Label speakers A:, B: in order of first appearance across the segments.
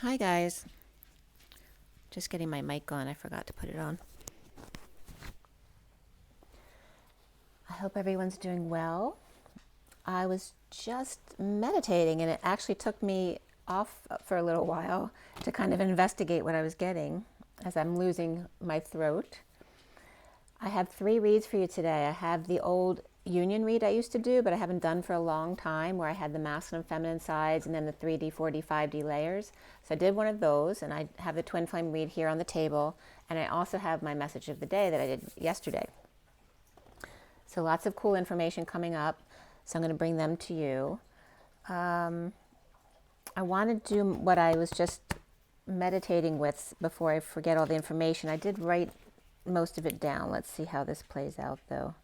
A: Hi guys, just getting my mic on. I forgot to put it on. I hope everyone's doing well. I was just meditating and it actually took me off for a little while to kind of investigate what I was getting as I'm losing my throat. I have 3 reads for you today. I have the old union read I used to do, but I haven't done for a long time, where I had the masculine and feminine sides and then the 3D, 4D, 5D layers. So I did one of those, and I have the twin flame read here on the table, and I also have my message of the day that I did yesterday. So lots of cool information coming up, so I'm going to bring them to you. I want to do what I was just meditating with before I forget all the information. I did write most of it down. Let's see how this plays out though.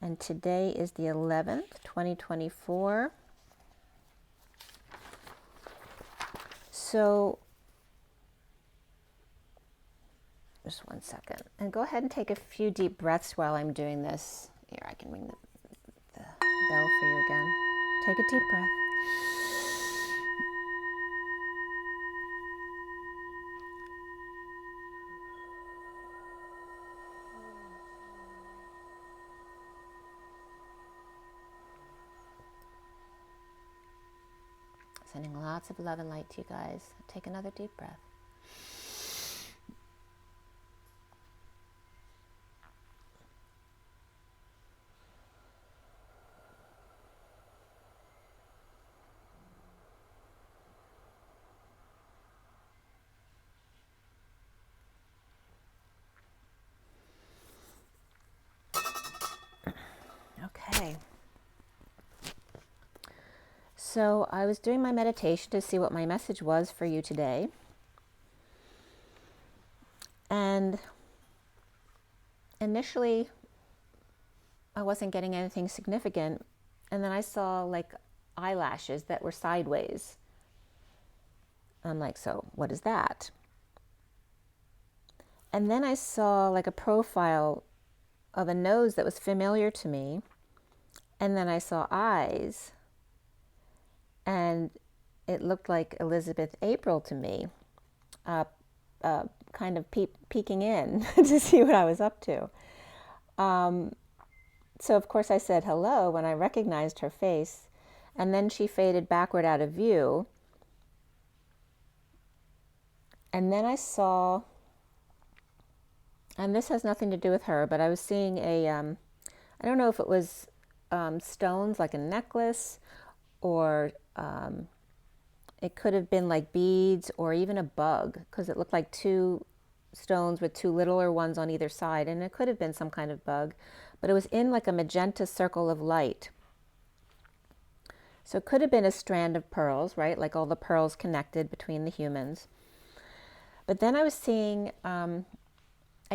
A: And today is the 11th, 2024. So, just one second. And go ahead and take a few deep breaths while I'm doing this. Here, I can ring the bell for you again. Take a deep breath. Sending lots of love and light to you guys. Take another deep breath. Okay. So I was doing my meditation to see what my message was for you today. And initially, I wasn't getting anything significant. And then I saw like eyelashes that were sideways. I'm like, so what is that? And then I saw like a profile of a nose that was familiar to me. And then I saw eyes. And it looked like Elizabeth April to me, kind of peeking in to see what I was up to. So of course I said hello when I recognized her face, and then she faded backward out of view. And then I saw, and this has nothing to do with her, but I was seeing I don't know if it was stones like a necklace, or it could have been like beads or even a bug, because it looked like 2 stones with 2 littler ones on either side, and it could have been some kind of bug, but it was in like a magenta circle of light. So it could have been a strand of pearls, right? Like all the pearls connected between the humans. But then I was seeing a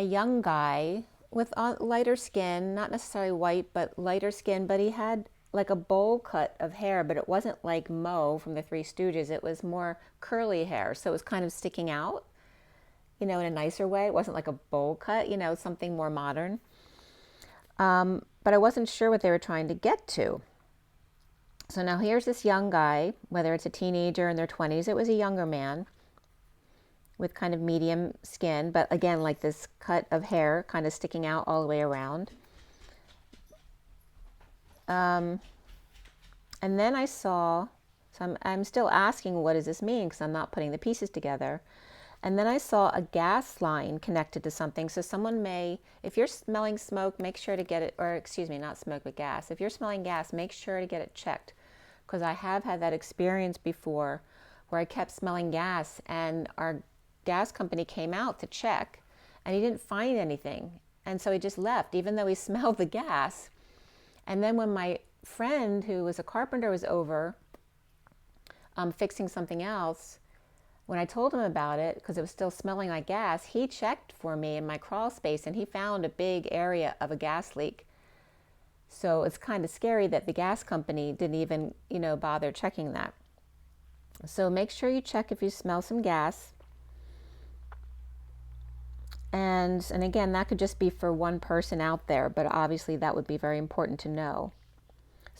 A: young guy with lighter skin, not necessarily white, but lighter skin, but he had like a bowl cut of hair, but it wasn't like Mo from the Three Stooges. It was more curly hair, so it was kind of sticking out, in a nicer way. It wasn't like a bowl cut, something more modern. But I wasn't sure what they were trying to get to. So now here's this young guy, whether it's a teenager in their 20s, it was a younger man with kind of medium skin, but again, like this cut of hair kind of sticking out all the way around. And then I saw, so I'm still asking, what does this mean? Because I'm not putting the pieces together. And then I saw a gas line connected to something. So someone may, if you're smelling smoke, make sure to get it, or excuse me, not smoke, but gas. If you're smelling gas, make sure to get it checked. Because I have had that experience before where I kept smelling gas, and our gas company came out to check and he didn't find anything. And so he just left, even though he smelled the gas. And then when my friend, who was a carpenter, was over fixing something else, when I told him about it, because it was still smelling like gas, he checked for me in my crawl space and he found a big area of a gas leak. So it's kind of scary that the gas company didn't even, bother checking that. So make sure you check if you smell some gas. And again, that could just be for one person out there, but obviously that would be very important to know.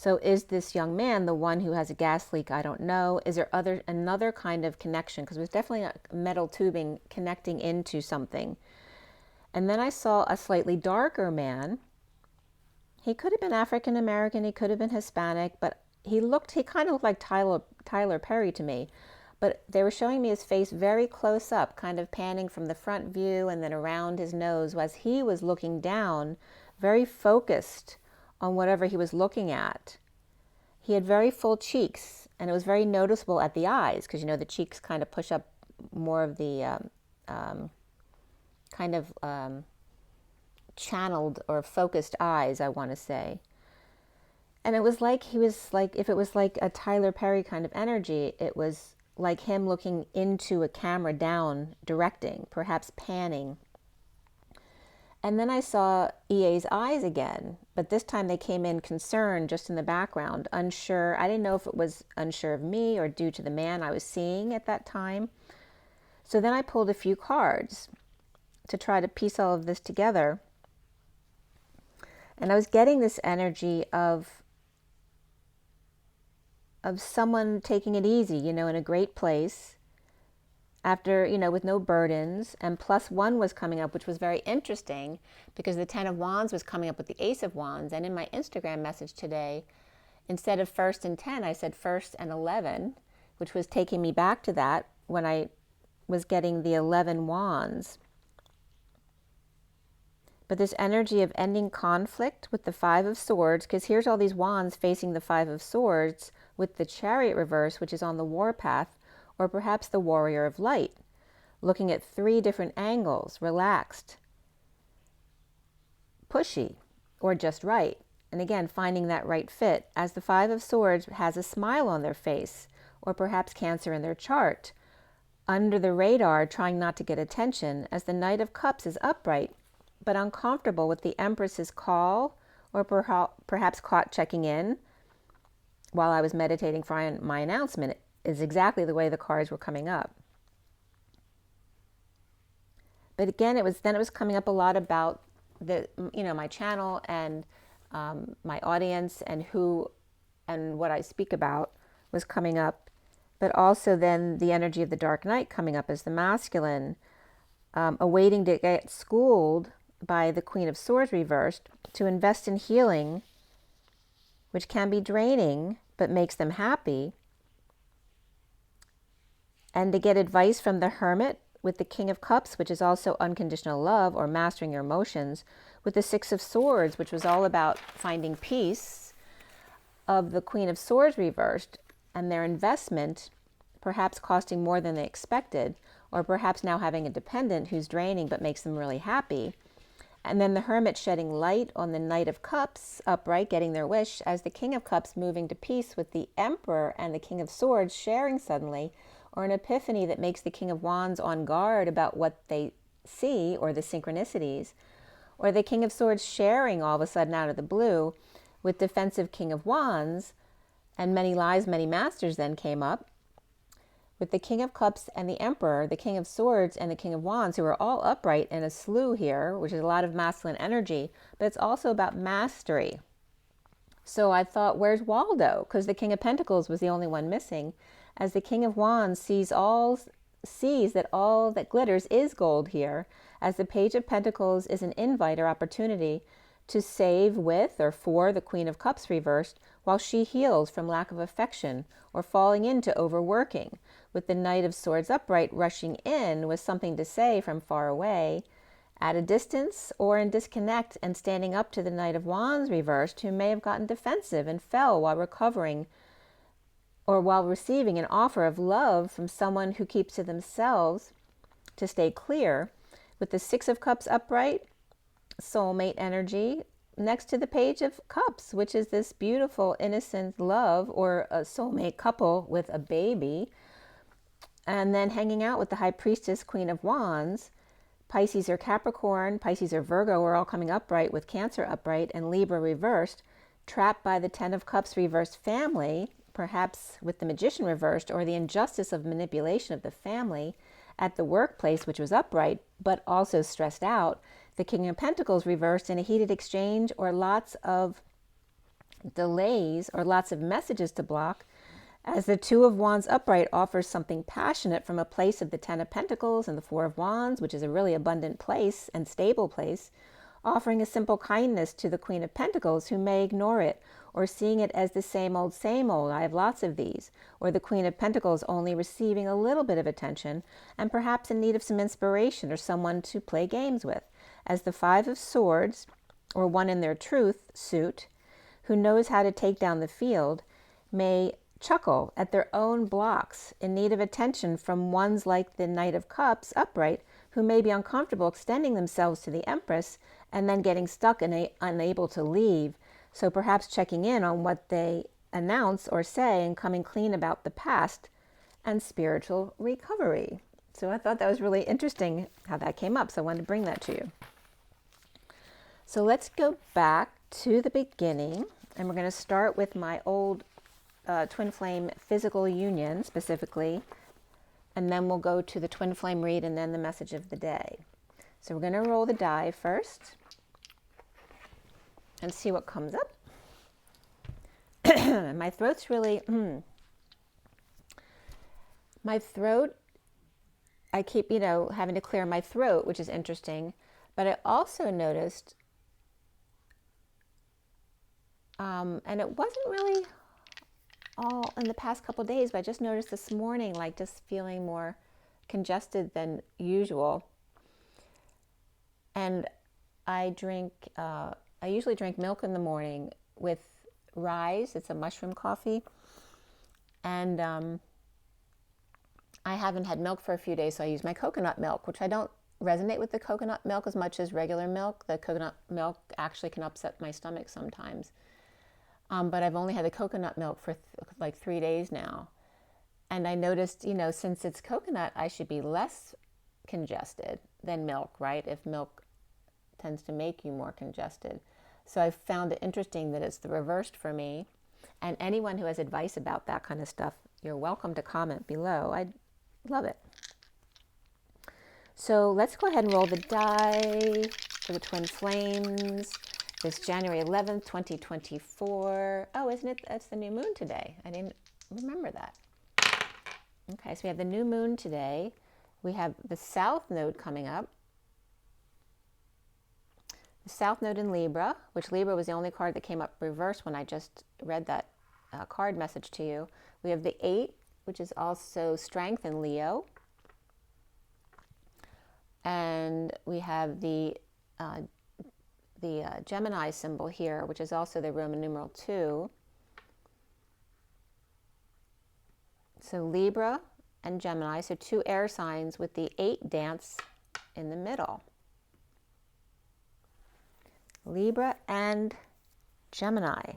A: So is this young man the one who has a gas leak? I don't know. Is there another kind of connection? Because it was definitely a metal tubing connecting into something. And then I saw a slightly darker man. He could have been African American, he could have been Hispanic, but he kind of looked like Tyler Perry to me. But they were showing me his face very close up, kind of panning from the front view and then around his nose as he was looking down, very focused on whatever he was looking at. He had very full cheeks, and it was very noticeable at the eyes, because, you know, the cheeks kind of push up more of the channeled or focused eyes, I want to say. And it was like he was like, if it was like a Tyler Perry kind of energy, it was like him looking into a camera down, directing, perhaps panning. And then I saw EA's eyes again, but this time they came in concerned, just in the background, unsure. I didn't know if it was unsure of me or due to the man I was seeing at that time. So then I pulled a few cards to try to piece all of this together. And I was getting this energy of someone taking it easy, you know, in a great place, after, you know, with no burdens. And +1 was coming up, which was very interesting because the 10 of Wands was coming up with the Ace of Wands. And in my Instagram message today, instead of 1st and 10, I said 1st and 11, which was taking me back to that when I was getting the 11 Wands. But this energy of ending conflict with the 5 of Swords, because here's all these wands facing the 5 of Swords with the Chariot reverse, which is on the warpath, or perhaps the Warrior of Light, looking at 3 different angles, relaxed, pushy, or just right. And again, finding that right fit, as the 5 of Swords has a smile on their face, or perhaps Cancer in their chart, under the radar, trying not to get attention, as the Knight of Cups is upright, but uncomfortable with the Empress's call, or perhaps caught checking in while I was meditating for my announcement, is exactly the way the cards were coming up. But again, it was coming up a lot about the, you know, my channel and my audience and who and what I speak about was coming up, but also then the energy of the Dark Knight coming up as the masculine, awaiting to get schooled by the Queen of Swords reversed to invest in healing, which can be draining but makes them happy, and to get advice from the Hermit with the King of Cups, which is also unconditional love or mastering your emotions, with the 6 of Swords, which was all about finding peace, of the Queen of Swords reversed, and their investment perhaps costing more than they expected, or perhaps now having a dependent who's draining but makes them really happy. And then the Hermit shedding light on the Knight of Cups, upright, getting their wish, as the King of Cups moving to peace with the Emperor and the King of Swords sharing suddenly, or an epiphany that makes the King of Wands on guard about what they see, or the synchronicities, or the King of Swords sharing all of a sudden out of the blue with defensive King of Wands, and many lies, many masters then came up, with the King of Cups and the Emperor, the King of Swords and the King of Wands, who are all upright in a slew here, which is a lot of masculine energy, but it's also about mastery. So I thought, where's Waldo? Because the King of Pentacles was the only one missing, as the King of Wands sees that all that glitters is gold here, as the Page of Pentacles is an invite or opportunity to save with or for the Queen of Cups reversed, while she heals from lack of affection or falling into overworking, with the Knight of Swords upright rushing in with something to say from far away, at a distance or in disconnect, and standing up to the Knight of Wands reversed, who may have gotten defensive and fell while recovering or while receiving an offer of love from someone who keeps to themselves to stay clear, with the 6 of Cups upright, soulmate energy, next to the Page of Cups, which is this beautiful, innocent love, or a soulmate couple with a baby, and then hanging out with the High Priestess, Queen of Wands. Pisces or Capricorn, Pisces or Virgo are all coming upright, with Cancer upright and Libra reversed, trapped by the 10 of Cups reversed family, perhaps with the Magician reversed, or the injustice of manipulation of the family at the workplace, which was upright, but also stressed out. The King of Pentacles reversed in a heated exchange, or lots of delays, or lots of messages to block, as the Two of Wands upright offers something passionate from a place of the Ten of Pentacles and the Four of Wands, which is a really abundant place and stable place, offering a simple kindness to the Queen of Pentacles, who may ignore it or seeing it as the same old, I have lots of these, or the Queen of Pentacles only receiving a little bit of attention and perhaps in need of some inspiration or someone to play games with, as the Five of Swords, or one in their truth suit, who knows how to take down the field, may chuckle at their own blocks in need of attention from ones like the Knight of Cups upright, who may be uncomfortable extending themselves to the Empress and then getting stuck and unable to leave. So perhaps checking in on what they announce or say and coming clean about the past and spiritual recovery. So I thought that was really interesting how that came up. So I wanted to bring that to you. So let's go back to the beginning, and we're going to start with my old twin flame physical union specifically, and then we'll go to the twin flame read and then the message of the day. So we're going to roll the die first and see what comes up. My throat's really, my throat, I keep, having to clear my throat, which is interesting. But I also noticed, and it wasn't really all in the past couple of days, but I just noticed this morning, like just feeling more congested than usual. And I usually drink milk in the morning with Rise. It's a mushroom coffee. And I haven't had milk for a few days, so I use my coconut milk, which I don't resonate with the coconut milk as much as regular milk. The coconut milk actually can upset my stomach sometimes. But I've only had the coconut milk for like 3 days now. And I noticed, since it's coconut, I should be less congested than milk, right? If milk tends to make you more congested. So I found it interesting that it's the reversed for me. And anyone who has advice about that kind of stuff, you're welcome to comment below. I'd love it. So let's go ahead and roll the die for the twin flames. This January 11th, 2024. Oh, isn't it? That's the new moon today. I didn't remember that. Okay, so we have the new moon today. We have the South Node coming up. The South Node in Libra, which Libra was the only card that came up reversed when I just read that card message to you. We have the 8, which is also strength in Leo. And we have the Gemini symbol here, which is also the Roman numeral 2. So Libra and Gemini, so 2 air signs with the 8 dance in the middle. Libra and Gemini.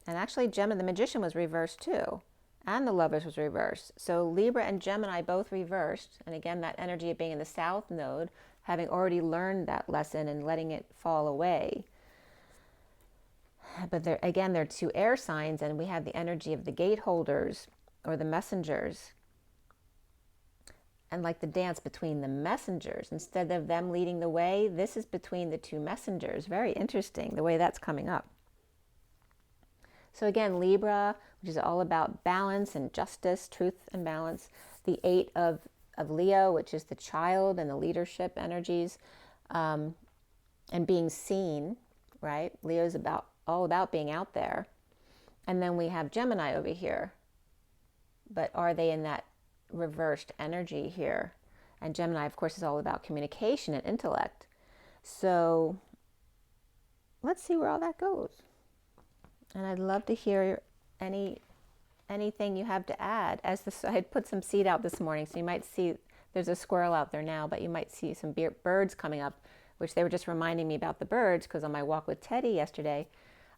A: And actually Gemini, the Magician, was reversed too. And the Lovers was reversed. So Libra and Gemini both reversed. And again, that energy of being in the South Node, having already learned that lesson and letting it fall away. But they're 2 air signs, and we have the energy of the gate holders or the messengers. And like the dance between the messengers, instead of them leading the way, this is between the 2 messengers. Very interesting the way that's coming up. So again, Libra, which is all about balance and justice, truth and balance. The 8 of Leo, which is the child and the leadership energies, and being seen, right? Leo's all about being out there. And then we have Gemini over here. But are they in that reversed energy here? And Gemini, of course, is all about communication and intellect. So let's see where all that goes. And I'd love to hear anything you have to add. I had put some seed out this morning, so you might see there's a squirrel out there now, but you might see some birds coming up, which they were just reminding me about the birds, because on my walk with Teddy yesterday,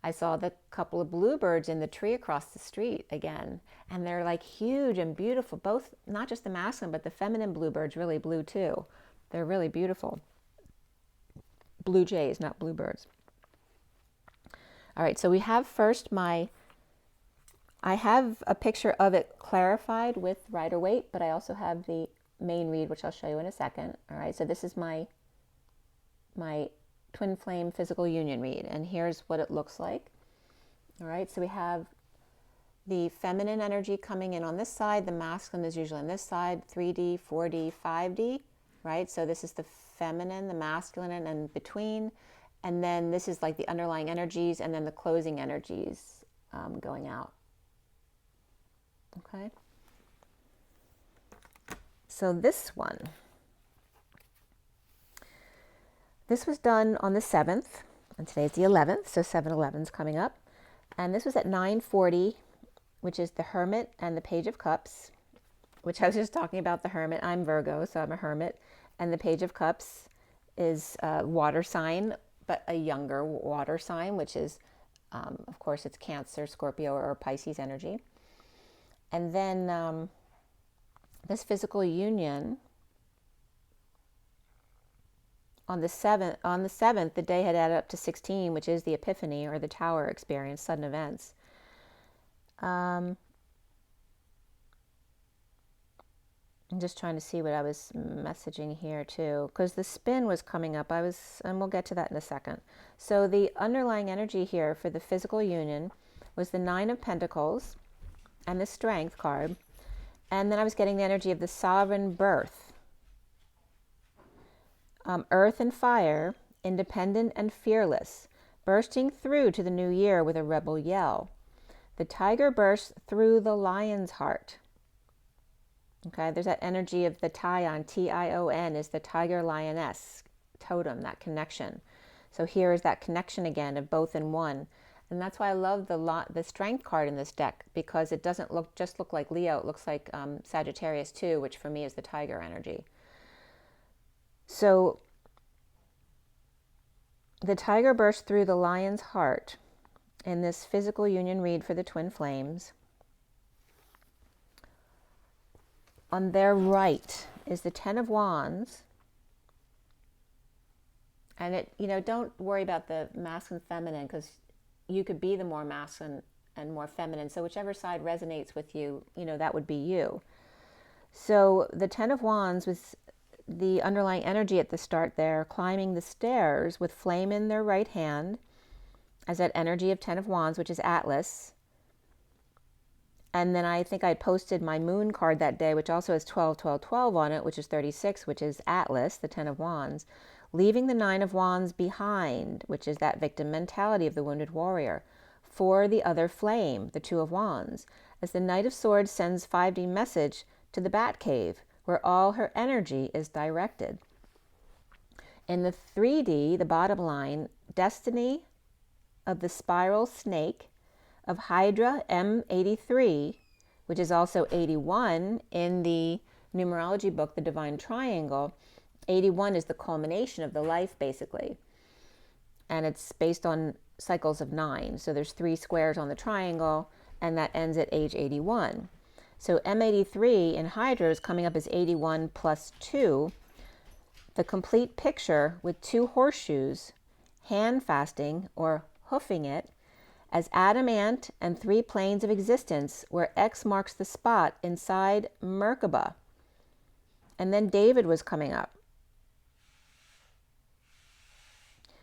A: I saw the couple of bluebirds in the tree across the street again. And they're like huge and beautiful, both, not just the masculine, but the feminine bluebirds, really blue too. They're really beautiful. Blue jays, not bluebirds. All right, so we have first I have a picture of it clarified with Rider-Waite, but I also have the main read, which I'll show you in a second. All right, so this is my twin flame physical union read, and here's what it looks like. All right, so we have the feminine energy coming in on this side. The masculine is usually on this side, 3D, 4D, 5D, right? So this is the feminine, the masculine, and between. And then this is like the underlying energies, and then the closing energies going out. Okay. So this one, this was done on the 7th, and today's the 11th, so 7/11 is coming up. And this was at 9:40, which is the Hermit and the Page of Cups, which I was just talking about the Hermit. I'm Virgo, so I'm a Hermit. And the Page of Cups is a water sign, but a younger water sign, which is, of course, it's Cancer, Scorpio, or Pisces energy. And then this physical union on the 7th, the day had added up to 16, which is the Epiphany or the Tower experience, sudden events. I'm just trying to see what I was messaging here too, because the spin was coming up. And we'll get to that in a second. So the underlying energy here for the physical union was the 9 of Pentacles and the Strength card. And then I was getting the energy of the sovereign birth. Earth and fire, independent and fearless, bursting through to the new year with a rebel yell. The tiger bursts through the lion's heart. Okay, there's that energy of the Tion, Tion, is the tiger lioness totem, that connection. So here is that connection again of both in one. And that's why I love the Strength card in this deck, because it doesn't just look like Leo. It looks like Sagittarius too, which for me is the tiger energy. So the tiger burst through the lion's heart in this physical union read for the twin flames. On their right is the 10 of Wands. And it, don't worry about the masculine, feminine, because you could be the more masculine and more feminine. So whichever side resonates with you, that would be you. So the 10 of Wands was the underlying energy at the start there, climbing the stairs with flame in their right hand as that energy of 10 of Wands, which is Atlas. And then I think I posted my moon card that day, which also has 12, 12, 12 on it, which is 36, which is Atlas, the 10 of Wands, leaving the 9 of Wands behind, which is that victim mentality of the wounded warrior, for the other flame, the 2 of Wands, as the Knight of Swords sends 5D message to the Bat Cave, where all her energy is directed. In the 3D, the bottom line, destiny of the spiral snake of Hydra M83, which is also 81 in the numerology book, The Divine Triangle. 81 is the culmination of the life, basically. And it's based on cycles of 9. So there's 3 squares on the triangle, and that ends at age 81. So M83 in Hydra is coming up as 81 plus 2, the complete picture with 2 horseshoes, hand fasting or hoofing it, as adamant and 3 planes of existence, where X marks the spot inside Merkaba. And then David was coming up.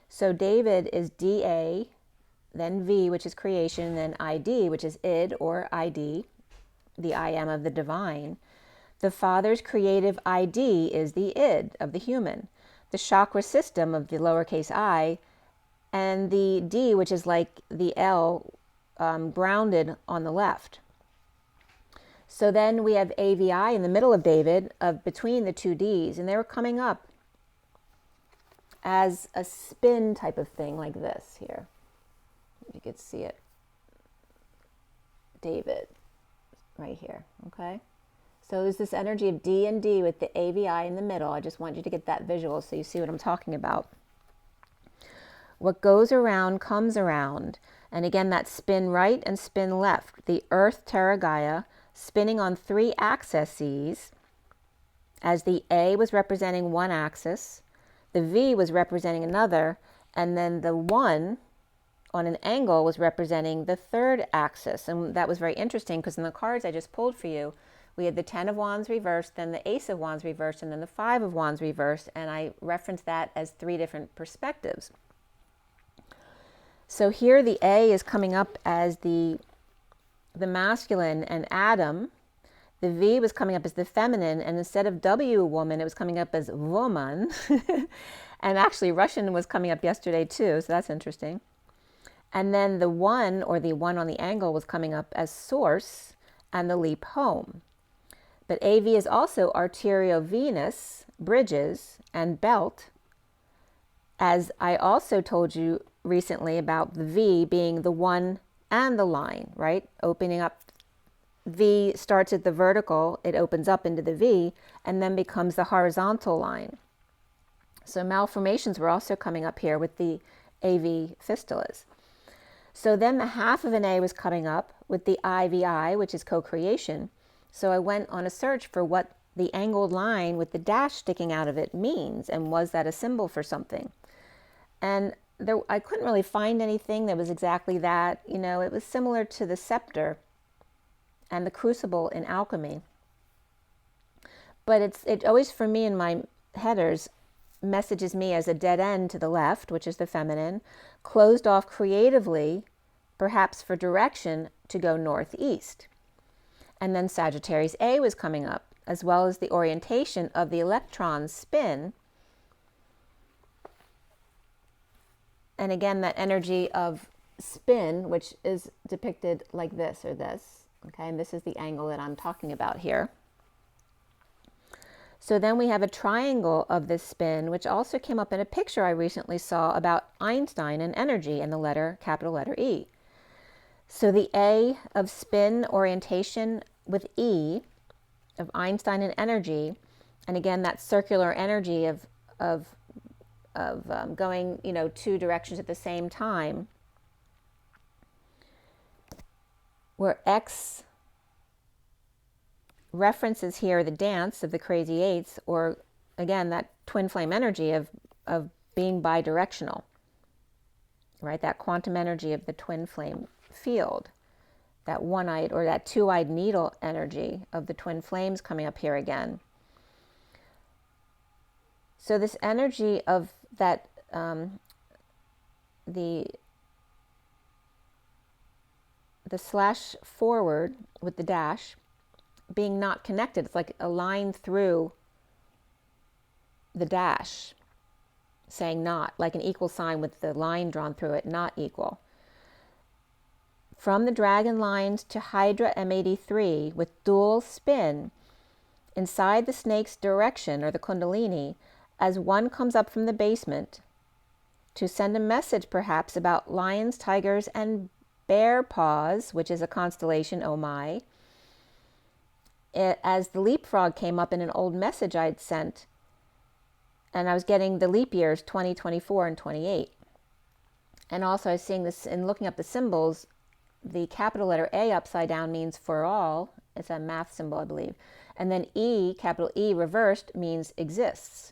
A: So David is DA, then V, which is creation, then ID, which is id or ID, the I am of the divine. The Father's creative ID is the id of the human, the chakra system of the lowercase I, and the D, which is like the L, grounded on the left. So then we have AVI in the middle of David, between the 2 Ds, and they were coming up as a spin type of thing like this here. If you could see it. David, right here, okay? So there's this energy of D and D with the AVI in the middle. I just want you to get that visual so you see what I'm talking about. What goes around comes around. And again, that spin right and spin left. The Earth, Terra, Gaia, spinning on 3 axes, as the A was representing one axis, the V was representing another, and then the 1 on an angle was representing the 3rd axis. And that was very interesting, because in the cards I just pulled for you, we had the 10 of Wands reversed, then the Ace of Wands reversed, and then the 5 of Wands reversed, and I referenced that as 3 different perspectives. So here the A is coming up as the masculine and Adam. The V was coming up as the feminine, and instead of W, woman, it was coming up as woman. And actually Russian was coming up yesterday too, so that's interesting. And then the 1, or the 1 on the angle, was coming up as source and the leap home. But AV is also arteriovenous, bridges, and belt, as I also told you recently about the V being the 1 and the line, right? Opening up, V starts at the vertical, it opens up into the V, and then becomes the horizontal line. So malformations were also coming up here with the AV fistulas. So then the half of an A was coming up with the IVI, which is co-creation. So I went on a search for what the angled line with the dash sticking out of it means, and was that a symbol for something? And I couldn't really find anything that was exactly that. You know, it was similar to the scepter and the crucible in alchemy. But it always, for me in my headers, messages me as a dead end to the left, which is the feminine, closed off creatively, perhaps for direction to go northeast. And then Sagittarius A was coming up, as well as the orientation of the electron's spin. And again, that energy of spin, which is depicted like this or this, okay? And this is the angle that I'm talking about here. So then we have a triangle of this spin, which also came up in a picture I recently saw about Einstein and energy and the letter, capital letter E. So the A of spin orientation with E, of Einstein and energy, and again, that circular energy of going, you know, 2 directions at the same time, where X references here the dance of the crazy eights, or again, that twin flame energy of being bidirectional, right? That quantum energy of the twin flame field, that one-eyed or that two-eyed needle energy of the twin flames coming up here again. So this energy of that, the slash forward with the dash being not connected, it's like a line through the dash saying not, like an equal sign with the line drawn through it, not equal. From the dragon lines to Hydra M83 with dual spin inside the snake's direction, or the kundalini, as one comes up from the basement to send a message perhaps about lions, tigers, and bear paws, which is a constellation, oh my. As the leapfrog came up in an old message I'd sent, and I was getting the leap years 20, 24, and 28. And also I was seeing this in looking up the symbols, the capital letter A upside down means for all. It's a math symbol, I believe. And then E, capital E reversed, means exists.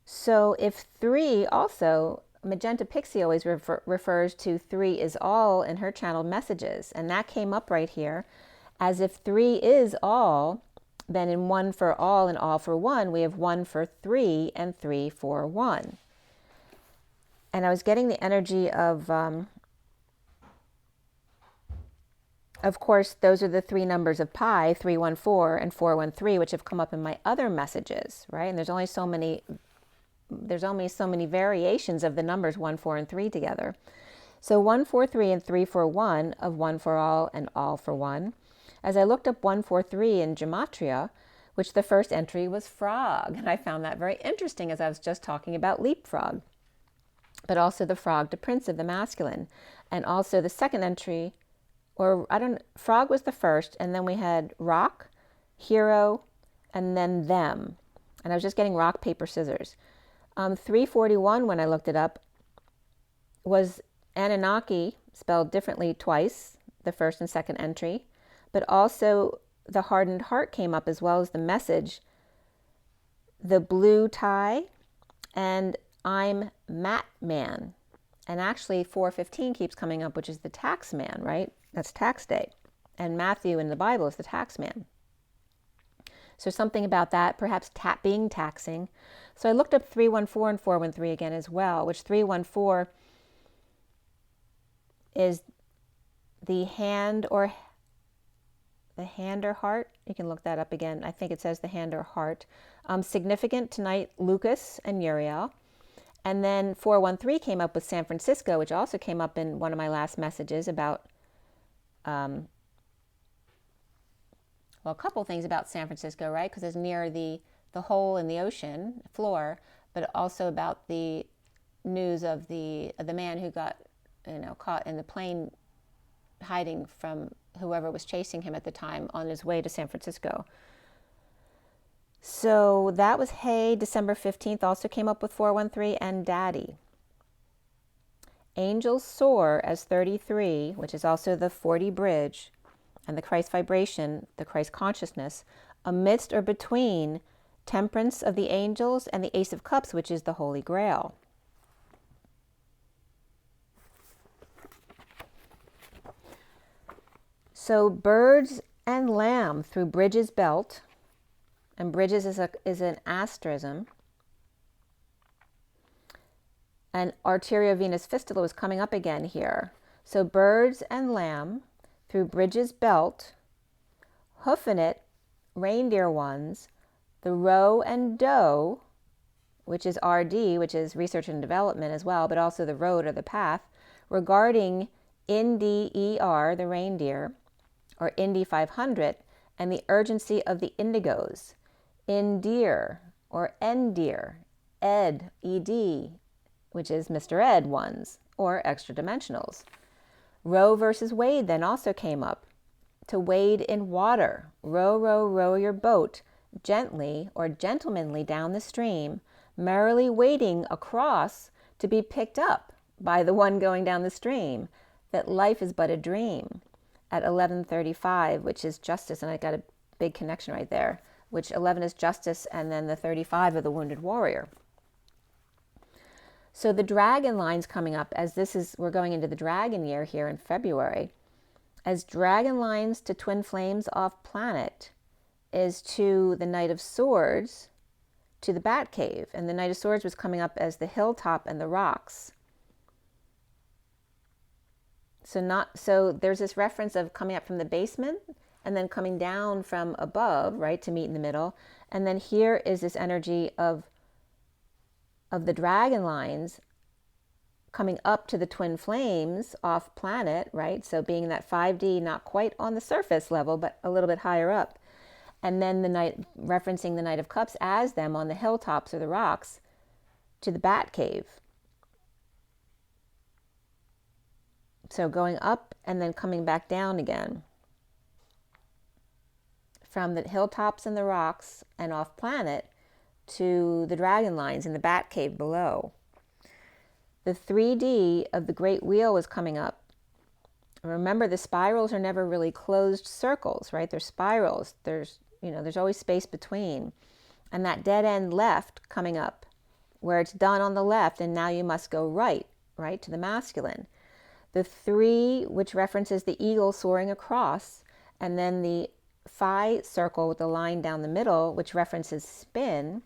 A: So if 3 also, Magenta Pixie always refers to 3 is all in her channeled messages. And that came up right here. As if 3 is all, then in 1 for all and all for 1, we have 1 for 3 and 3 for 1. And I was getting the energy of course, those are the 3 numbers of pi, 314 and 413, which have come up in my other messages, right? And there's only so many variations of the numbers 1, 4, and 3 together. So 1, 4, 3 and 3, 4, 1 of 1 for all and all for 1. As I looked up 1, 4, 3 in Gematria, which the first entry was frog. And I found that very interesting, as I was just talking about leapfrog. But also the frog to prince of the masculine. And also the second entry, or frog was the first, and then we had rock, hero, and then them. And I was just getting rock, paper, scissors. 341, when I looked it up, was Anunnaki, spelled differently twice, the first and second entry. But also the hardened heart came up, as well as the message, the blue tie, and I'm Mat Man. And actually 415 keeps coming up, which is the tax man, right? That's tax day. And Matthew in the Bible is the tax man. So something about that, perhaps being taxing. So I looked up 314 and 413 again as well, which 314 is the hand or heart. You can look that up again. I think it says the hand or heart. Significant tonight, Lucas and Uriel. And then 413 came up with San Francisco, which also came up in one of my last messages about, well, a couple things about San Francisco, right? Because it's near the hole in the ocean floor, but also about the news of the man who got, caught in the plane hiding from whoever was chasing him at the time on his way to San Francisco. So that was Hey, December 15th, also came up with 413, and Daddy. Angels soar as 33, which is also the 40 bridge, and the Christ vibration, the Christ consciousness, amidst or between temperance of the angels and the Ace of Cups, which is the Holy Grail. So birds and lamb through Bridges belt, and Bridges is an asterism, and arteriovenous fistula was coming up again here. So birds and lamb through Bridges belt, hoofing it, reindeer ones, the roe and doe, which is RD, which is research and development as well, but also the road or the path, regarding NDER, the reindeer, or Indy 500, and the urgency of the indigos, Indeer or Endear, Ed, ED, which is Mr. Ed ones, or extra dimensionals. Roe versus Wade then also came up. To wade in water, row, row, row your boat gently or gentlemanly down the stream, merrily wading across to be picked up by the one going down the stream, that life is but a dream. At 11:35, which is justice, and I got a big connection right there, which 11 is justice, and then the 35 of the wounded warrior. So the dragon line's coming up, as we're going into the dragon year here in February, as dragon lines to twin flames off planet is to the Knight of Swords, to the Bat Cave, and the Knight of Swords was coming up as the hilltop and the rocks. So there's this reference of coming up from the basement and then coming down from above, right, to meet in the middle. And then here is this energy of the dragon lines coming up to the twin flames off planet, right? So being that 5D, not quite on the surface level, but a little bit higher up. And then referencing the Knight of Cups as them on the hilltops or the rocks to the Bat Cave. So going up and then coming back down again. From the hilltops and the rocks and off planet to the dragon lines in the Bat Cave below. The 3D of the Great Wheel was coming up. Remember, the spirals are never really closed circles, right? They're spirals. There's always space between. And that dead end left coming up, where it's done on the left, and now you must go right, to the masculine. The 3, which references the eagle soaring across, and then the Phi circle with the line down the middle, which references spin,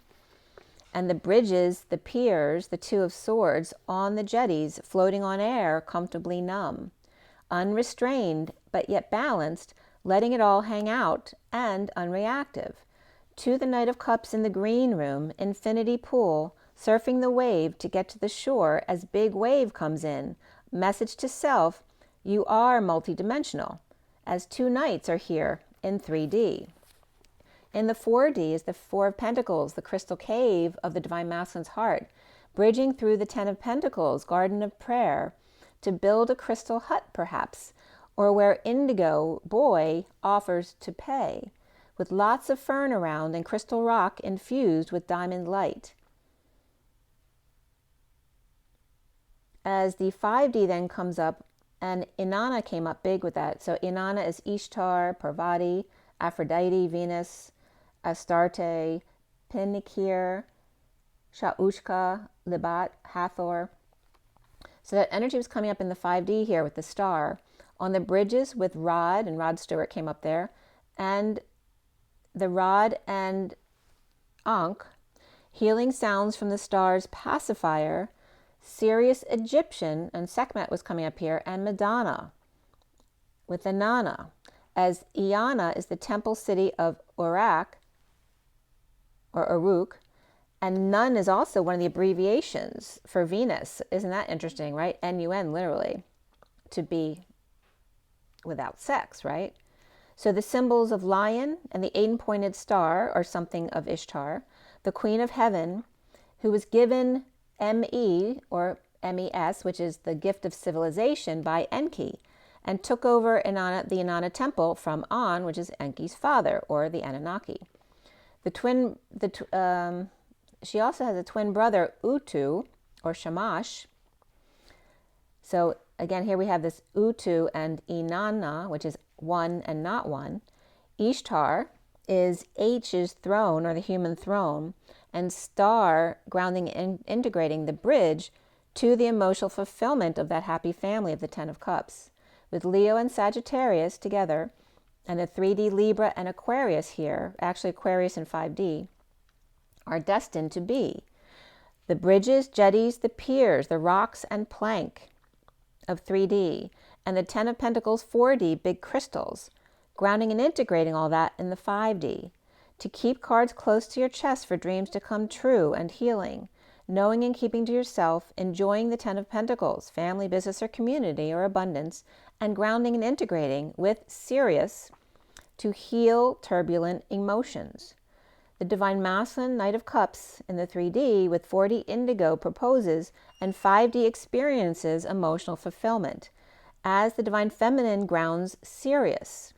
A: and the bridges, the piers, the 2 of Swords on the jetties, floating on air, comfortably numb, unrestrained, but yet balanced, letting it all hang out, and unreactive. To the Knight of Cups in the green room, infinity pool, surfing the wave to get to the shore as big wave comes in, message to self, you are multidimensional, as 2 knights are here in 3D. In the 4D is the 4 of Pentacles, the crystal cave of the Divine Masculine's heart, bridging through the 10 of Pentacles, garden of prayer, to build a crystal hut perhaps, or where indigo boy offers to pay, with lots of fern around and crystal rock infused with diamond light. As the 5D then comes up, and Inanna came up big with that. So Inanna is Ishtar, Parvati, Aphrodite, Venus, Astarte, Pinakir, Shaushka, Libat, Hathor. So that energy was coming up in the 5D here with the star. On the bridges with Rod, and Rod Stewart came up there, and the rod and Ankh, healing sounds from the stars Pacifier, Sirius Egyptian, and Sekhmet was coming up here, and Madonna with the Nana, as Iana is the temple city of Uruk, or Uruk, and Nun is also one of the abbreviations for Venus. Isn't that interesting, right? N-U-N, literally, to be without sex, right? So the symbols of lion and the 8-pointed star are something of Ishtar, the Queen of Heaven, who was given M-E, or M-E-S, which is the gift of civilization, by Enki, and took over the Inanna temple from An, which is Enki's father, or the Anunnaki. She also has a twin brother, Utu, or Shamash. So again, here we have this Utu and Inanna, which is one and not one. Ishtar is H's throne, or the human throne, and star grounding and integrating the bridge to the emotional fulfillment of that happy family of the Ten of Cups. With Leo and Sagittarius together, and the 3D Libra and Aquarius here, actually Aquarius in 5D, are destined to be the bridges, jetties, the piers, the rocks and plank of 3D, and the 10 of Pentacles 4D, big crystals, grounding and integrating all that in the 5D. To keep cards close to your chest for dreams to come true and healing, knowing and keeping to yourself, enjoying the 10 of Pentacles, family, business, or community, or abundance, and grounding and integrating with Sirius to heal turbulent emotions. The Divine Masculine Knight of Cups in the 3D with 4D Indigo proposes and 5D experiences emotional fulfillment, as the Divine Feminine grounds Sirius.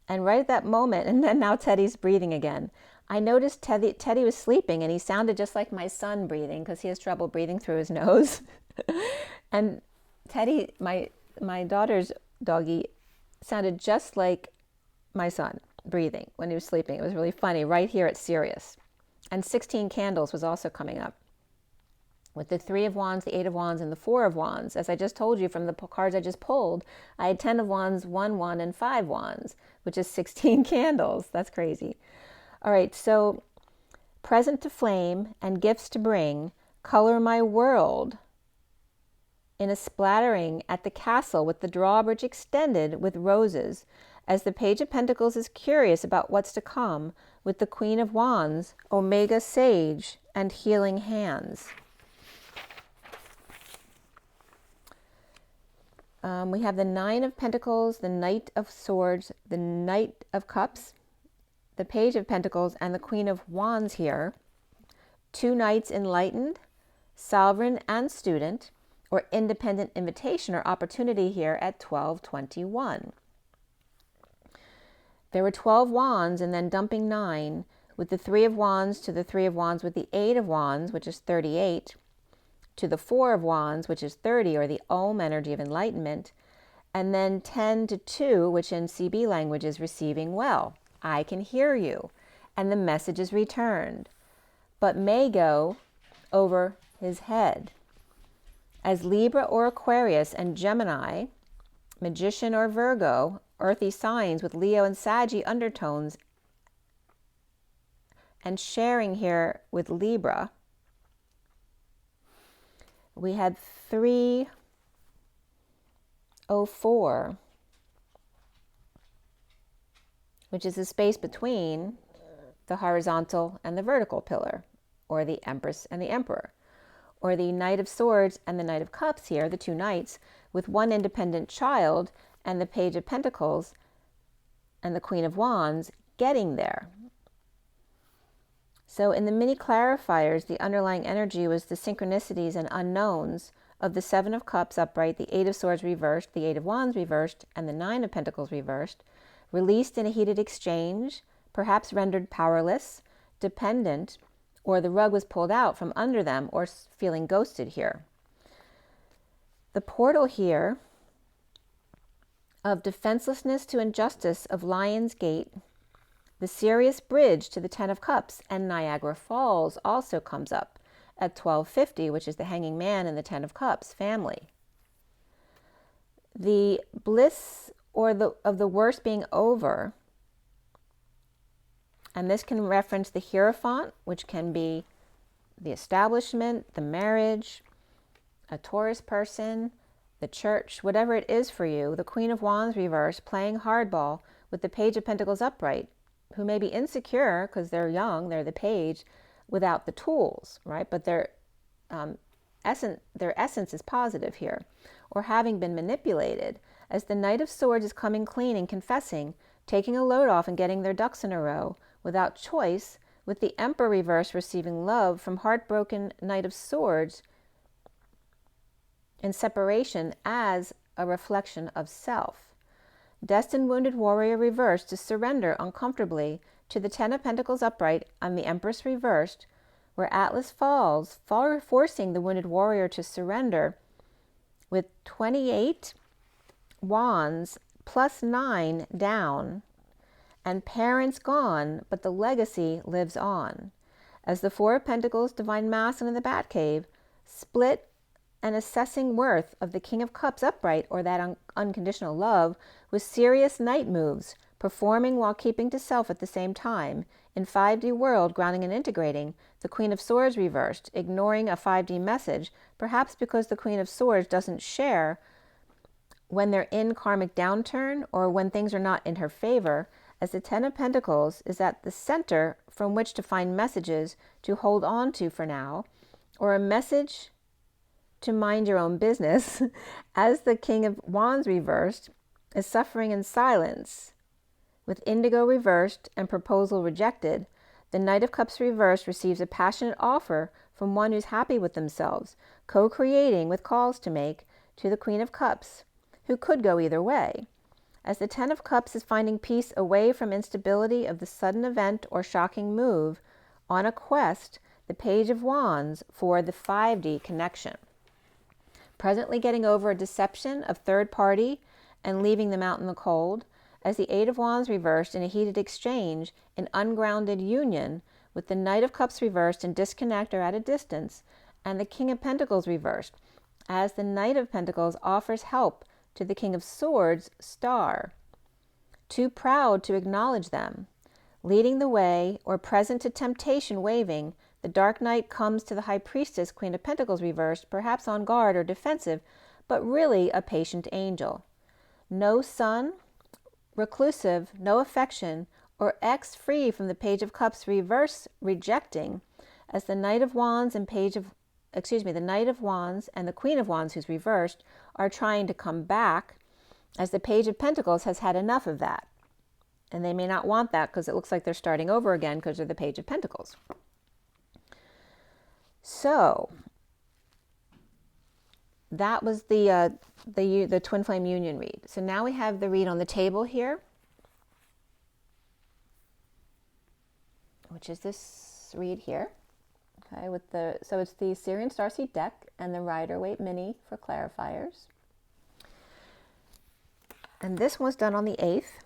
A: And right at that moment, and then now Teddy's breathing again. I noticed Teddy was sleeping, and he sounded just like my son breathing because he has trouble breathing through his nose. And Teddy, my daughter's doggy, sounded just like my son breathing when he was sleeping. It was really funny, right here at Sirius. And 16 candles was also coming up, with the 3 of Wands, the 8 of Wands, and the 4 of Wands. As I just told you from the cards I just pulled, I had 10 of Wands, 1 Wand, and 5 Wands, which is 16 candles. That's crazy. All right, so present to flame and gifts to bring, color my world in a splattering at the castle with the drawbridge extended with roses, as the Page of Pentacles is curious about what's to come with the Queen of Wands, Omega Sage, and healing hands. We have the 9 of Pentacles, the Knight of Swords, the Knight of Cups, the Page of Pentacles, and the Queen of Wands here. 2 Knights enlightened, sovereign and student, or independent invitation or opportunity here at 1221. There were 12 wands and then dumping 9 with the 3 of Wands to the 3 of Wands with the 8 of Wands, which is 38, to the 4 of Wands, which is 30, or the Om energy of enlightenment, and then 10 to 2, which in CB language is receiving well. I can hear you, and the message is returned, but may go over his head. As Libra or Aquarius and Gemini, Magician or Virgo, earthy signs with Leo and Saggy undertones, and sharing here with Libra, we had 304, which is the space between the horizontal and the vertical pillar, or the Empress and the Emperor, or the Knight of Swords and the Knight of Cups here, the 2 knights, with 1 independent child, and the Page of Pentacles and the Queen of Wands getting there. So in the mini clarifiers, the underlying energy was the synchronicities and unknowns of the 7 of Cups upright, the 8 of Swords reversed, the 8 of Wands reversed, and the 9 of Pentacles reversed, released in a heated exchange, perhaps rendered powerless, dependent, or the rug was pulled out from under them, or feeling ghosted here. The portal here of defenselessness to injustice of Lion's Gate, the Sirius Bridge to the 10 of Cups, and Niagara Falls also comes up at 1250, which is the Hanging Man and the 10 of Cups family. The bliss of the worst being over And this can reference the Hierophant, which can be the establishment, the marriage, a Taurus person, the church, whatever it is for you. The Queen of Wands reversed, playing hardball with the Page of Pentacles upright, who may be insecure because they're young, they're the page, without the tools, right? But their essence is positive here, or having been manipulated, as the Knight of Swords is coming clean and confessing, taking a load off and getting their ducks in a row without choice, with the Emperor reverse receiving love from heartbroken Knight of Swords in separation as a reflection of self. Destined wounded warrior reversed to surrender uncomfortably to the Ten of Pentacles upright on the Empress reversed, where Atlas falls, forcing the wounded warrior to surrender with 28 wands plus 9 down, and parents gone, but the legacy lives on. As the Four of Pentacles, Divine Masculine in the Batcave, split and assessing worth of the King of Cups upright, or that unconditional love, with serious night moves, performing while keeping to self at the same time. In 5D world, grounding and integrating, the Queen of Swords reversed, ignoring a 5D message, perhaps because the Queen of Swords doesn't share when they're in karmic downturn or when things are not in her favor, as the Ten of Pentacles is at the center from which to find messages to hold on to for now, or a message to mind your own business, as the King of Wands reversed is suffering in silence. With Indigo reversed and proposal rejected, the Knight of Cups reversed receives a passionate offer from one who's happy with themselves, co-creating with calls to make to the Queen of Cups, who could go either way. As the Ten of Cups is finding peace away from instability of the sudden event or shocking move, on a quest, the Page of Wands for the 5D connection. Presently getting over a deception of third party and leaving them out in the cold, as the Eight of Wands reversed in a heated exchange, in ungrounded union, with the Knight of Cups reversed in disconnect or at a distance, and the King of Pentacles reversed, as the Knight of Pentacles offers help to the King of Swords, Star, too proud to acknowledge them. Leading the way, or present to temptation waving, the Dark Knight comes to the High Priestess, Queen of Pentacles reversed, perhaps on guard or defensive, but really a patient angel. No sun, reclusive, no affection, or ex free from the Page of Cups reverse rejecting, as the Knight of Wands and the Knight of Wands and the Queen of Wands, who's reversed, are trying to come back, as the Page of Pentacles has had enough of that. And they may not want that because it looks like they're starting over again because they're the Page of Pentacles. So that was the Twin Flame Union read. So now we have the read on the table here, which is this read here. Okay, so it's the SIRIAN Starseed deck and the Rider-Waite Mini for clarifiers. And this was done on the 8th.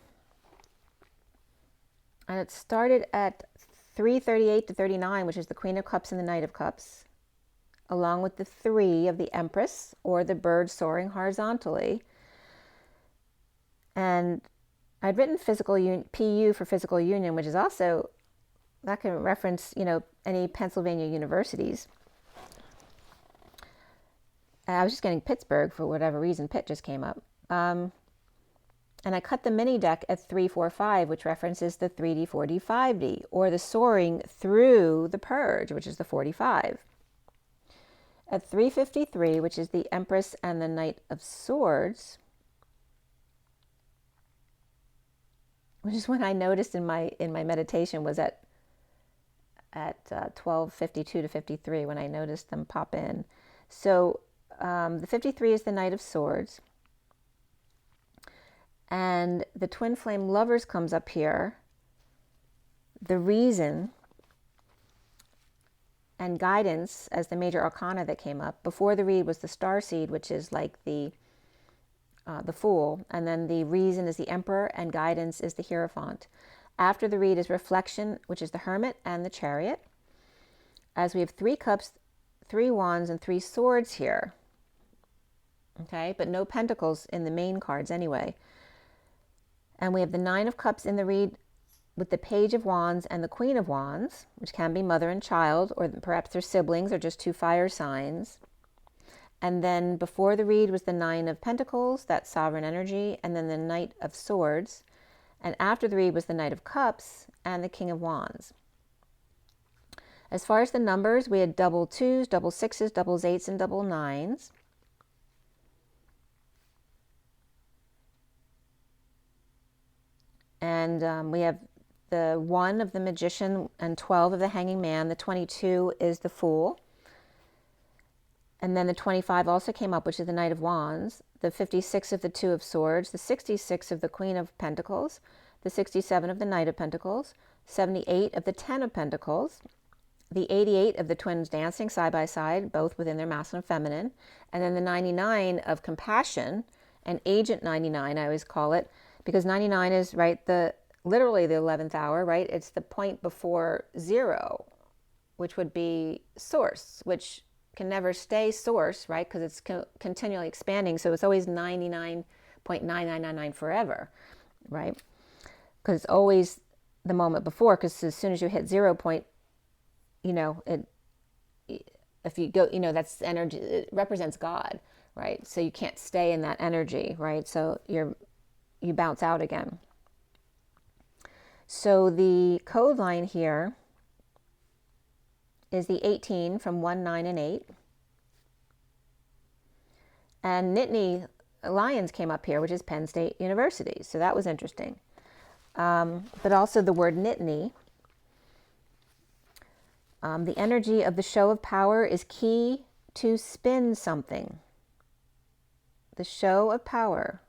A: And it started at 338 to 39, which is the Queen of Cups and the Knight of Cups, along with the 3 of the Empress, or the bird soaring horizontally. And I'd written PU for physical union, which is also, that can reference, any Pennsylvania universities. I was just getting Pittsburgh for whatever reason. Pitt just came up. And I cut the mini deck at 345, which references the 3D, 4D, 5D, or the soaring through the purge, which is the 45. At 353, which is the Empress and the Knight of Swords, which is when I noticed in my meditation was at 12:52 to 53 when I noticed them pop in. So the 53 is the Knight of Swords. And the Twin Flame Lovers comes up here. The Reason and Guidance as the major arcana that came up. Before the read was the Starseed, which is like the Fool. And then the Reason is the Emperor and Guidance is the Hierophant. After the read is Reflection, which is the Hermit and the Chariot. As we have 3 cups, 3 wands, and 3 swords here. Okay, but no pentacles in the main cards anyway. And we have the 9 of Cups in the read, with the Page of Wands and the Queen of Wands, which can be mother and child, or perhaps they're siblings or just two fire signs. And then before the read was the Nine of Pentacles, that's sovereign energy, and then the Knight of Swords. And after the read was the Knight of Cups and the King of Wands. As far as the numbers, we had double twos, double sixes, doubles eights, and double nines. And we have the 1 of the Magician and 12 of the Hanging Man. The 22 is the Fool. And then the 25 also came up, which is the Knight of Wands. The 56 of the Two of Swords. The 66 of the Queen of Pentacles. The 67 of the Knight of Pentacles. 78 of the 10 of Pentacles. The 88 of the Twins dancing side by side, both within their masculine and feminine. And then the 99 of Compassion, and Agent 99, I always call it, because 99 is, right, literally the 11th hour, right? It's the point before 0, which would be source, which can never stay source, right? Because it's continually expanding. So it's always 99.9999 forever, right? Because it's always the moment before, because as soon as you hit 0 point, if you go, that's energy, it represents God, right? So you can't stay in that energy, right? So you bounce out again. So the code line here is the 18 from 1, 9, and 8. And Nittany Lions came up here, which is Penn State University. So that was interesting. But also the word Nittany. The energy of the show of power is key to spin something. The show of power,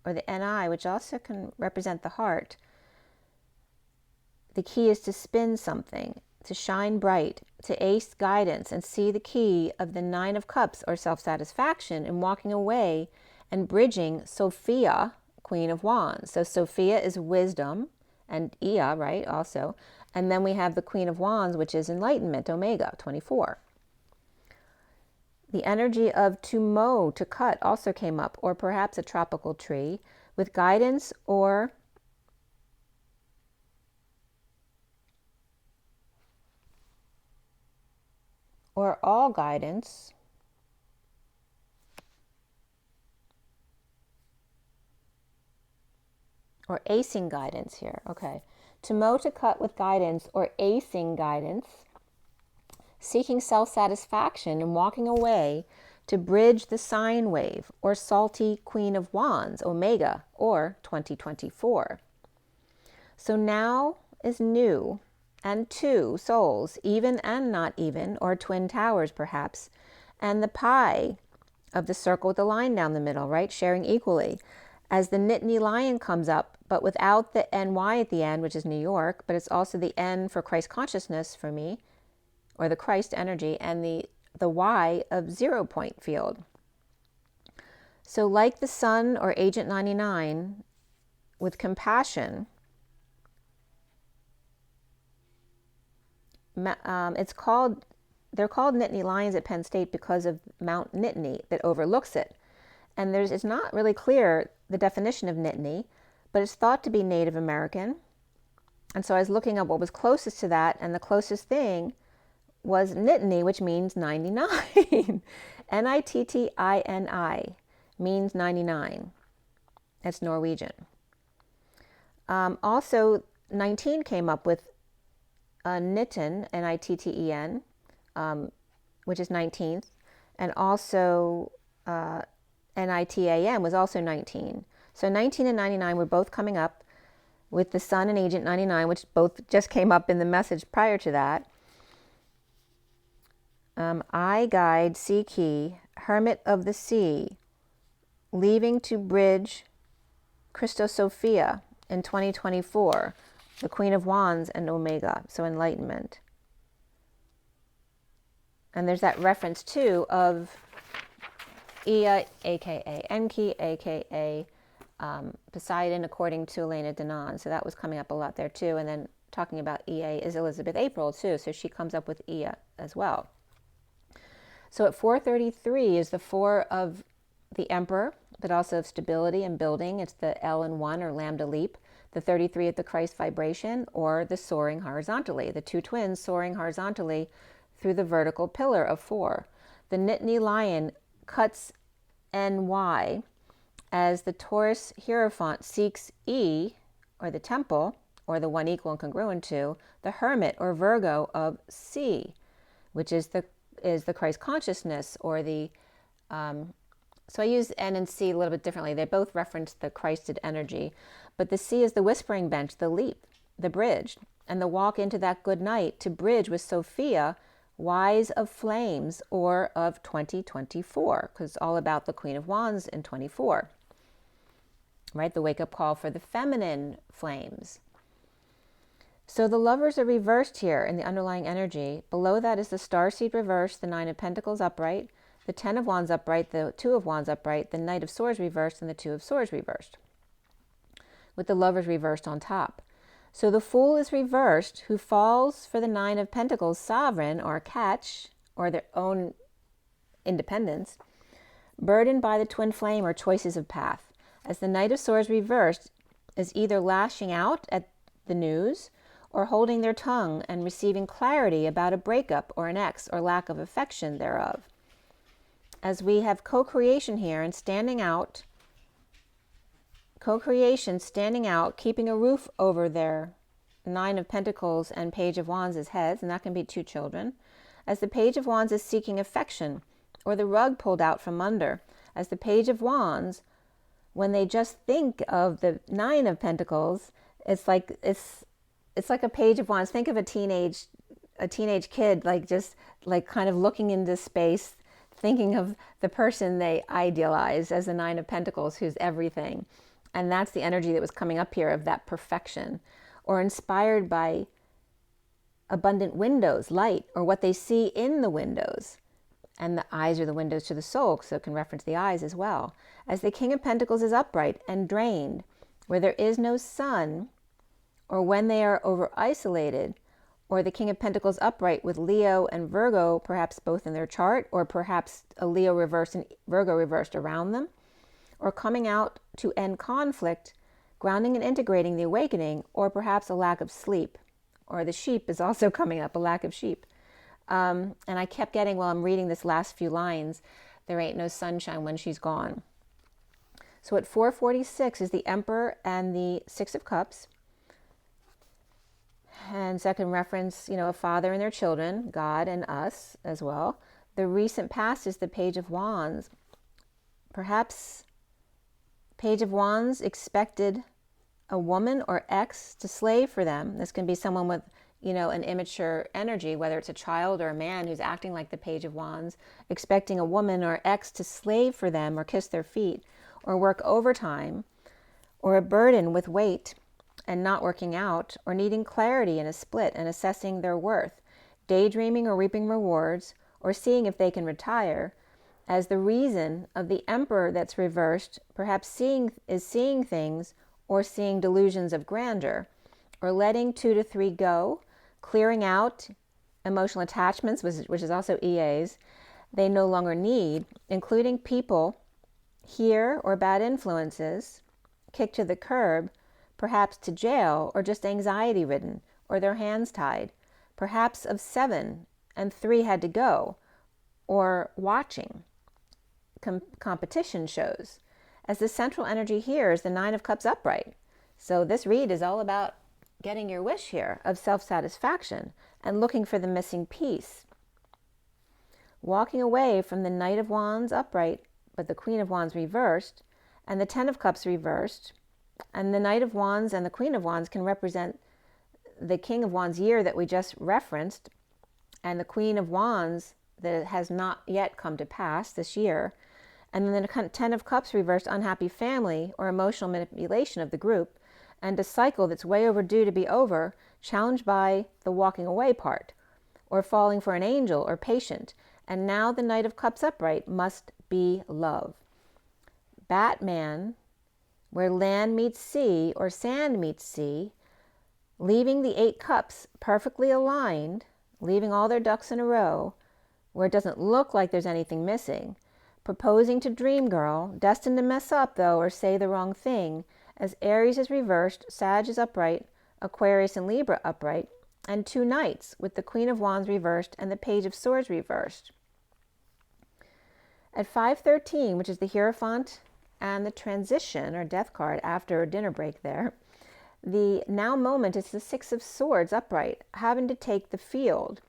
A: or the NI, which also can represent the heart. The key is to spin something, to shine bright, to ace guidance, and see the key of the 9 of Cups, or self-satisfaction, in walking away and bridging Sophia, Queen of Wands. So Sophia is wisdom, and Ea, right, also. And then we have the Queen of Wands, which is enlightenment, Omega, 24. The energy of to mow, to cut, also came up, or perhaps a tropical tree, with guidance or all guidance, or acing guidance here. Okay. To mow, to cut with guidance, or acing guidance, seeking self-satisfaction and walking away to bridge the sine wave, or salty Queen of Wands, Omega, or 2024. So now is new, and two souls, even and not even, or twin towers perhaps, and the pie of the circle with the line down the middle, right, sharing equally. As the Nittany Lion comes up, but without the NY at the end, which is New York, but it's also the N for Christ consciousness for me, or the Christ energy, and the Y of 0 point field. So like the Sun or Agent 99, with compassion, they're called Nittany Lions at Penn State because of Mount Nittany that overlooks it. And it's not really clear the definition of Nittany, but it's thought to be Native American. And so I was looking up what was closest to that, and the closest thing was Nittany, which means 99. Nittini means 99. That's Norwegian. Also, 19 came up with Nitten, Nitten, which is 19th, and also NITAM was also 19. So 19 and 99 were both coming up with the Sun and Agent 99, which both just came up in the message prior to that. I guide, sea key, hermit of the sea, leaving to bridge Christosophia in 2024, the Queen of Wands and Omega, so enlightenment. And there's that reference too of Ea, aka Enki, aka Poseidon, according to Elena Denon. So that was coming up a lot there too. And then talking about Ea is Elizabeth April too. So she comes up with Ea as well. So at 433 is the 4 of the Emperor, but also of stability and building. It's the L and 1 or lambda leap. the 33 at the Christ vibration, or the soaring horizontally, the two twins soaring horizontally through the vertical pillar of 4. The Nittany lion cuts NY as the Taurus Hierophant seeks E, or the temple, or the one equal and congruent to, the Hermit or Virgo of C, which is the Christ consciousness, or the, so I use N and C a little bit differently. They both reference the Christed energy, but the C is the whispering bench, the leap, the bridge, and the walk into that good night to bridge with Sophia, wise of flames, or of 2024, because it's all about the Queen of Wands in 24, right? The wake-up call for the feminine flames. So the lovers are reversed here in the underlying energy. Below that is the Starseed reversed, the 9 of Pentacles upright, the 10 of Wands upright, the 2 of Wands upright, the Knight of Swords reversed, and the 2 of Swords reversed, with the lovers reversed on top. So the Fool is reversed, who falls for the 9 of Pentacles sovereign, or catch, or their own independence, burdened by the twin flame or choices of path, as the Knight of Swords reversed is either lashing out at the news or holding their tongue and receiving clarity about a breakup or an ex or lack of affection thereof. As we have co-creation here and standing out, co-creation, standing out, keeping a roof over their 9 of Pentacles and Page of Wands' heads, and that can be 2 children, as the Page of Wands is seeking affection, or the rug pulled out from under, as the Page of Wands, when they just think of the 9 of Pentacles, it's like a Page of Wands. Think of a teenage kid, like just like kind of looking into space, thinking of the person they idealize as the 9 of Pentacles, who's everything. And that's the energy that was coming up here, of that perfection, or inspired by abundant windows, light, or what they see in the windows. And the eyes are the windows to the soul, so it can reference the eyes as well. As the King of Pentacles is upright and drained, where there is no sun, or when they are over-isolated, or the King of Pentacles upright with Leo and Virgo, perhaps both in their chart, or perhaps a Leo reversed and Virgo reversed around them, or coming out to end conflict, grounding and integrating the awakening, or perhaps a lack of sleep, or the sheep is also coming up, a lack of sheep. And I kept getting, while I'm reading this last few lines, there ain't no sunshine when she's gone. So at 446 is the Emperor and the 6 of Cups. And second reference, a father and their children, God and us as well. The recent past is the Page of Wands. Perhaps Page of Wands expected a woman or ex to slave for them. This can be someone with, an immature energy, whether it's a child or a man who's acting like the Page of Wands, expecting a woman or ex to slave for them or kiss their feet or work overtime, or a burden with weight and not working out, or needing clarity in a split and assessing their worth, daydreaming or reaping rewards, or seeing if they can retire, as the reason of the Emperor that's reversed, perhaps seeing things, or seeing delusions of grandeur, or letting 2 to 3 go, clearing out emotional attachments, which is also EAs, they no longer need, including people here or bad influences, kicked to the curb, perhaps to jail, or just anxiety ridden, or their hands tied, perhaps of 7 and 3 had to go, or watching competition shows, as the central energy here is the 9 of Cups upright. So this read is all about getting your wish here of self-satisfaction and looking for the missing piece. Walking away from the Knight of Wands upright, but the Queen of Wands reversed, and the 10 of Cups reversed, and the Knight of Wands and the Queen of Wands can represent the King of Wands year that we just referenced, and the Queen of Wands that has not yet come to pass this year, and then the 10 of Cups reversed, unhappy family or emotional manipulation of the group, and a cycle that's way overdue to be over, challenged by the walking away part, or falling for an angel or patient, and now the Knight of Cups upright must be love. Batman, where land meets sea or sand meets sea, leaving the 8 cups perfectly aligned, leaving all their ducks in a row, where it doesn't look like there's anything missing, proposing to dream girl, destined to mess up though or say the wrong thing, as Aries is reversed, Sag is upright, Aquarius and Libra upright, and 2 Knights with the Queen of Wands reversed and the Page of Swords reversed. At 5:13, which is the Hierophant and the transition or death card after a dinner break there, the now moment is the 6 of Swords upright, having to take the field.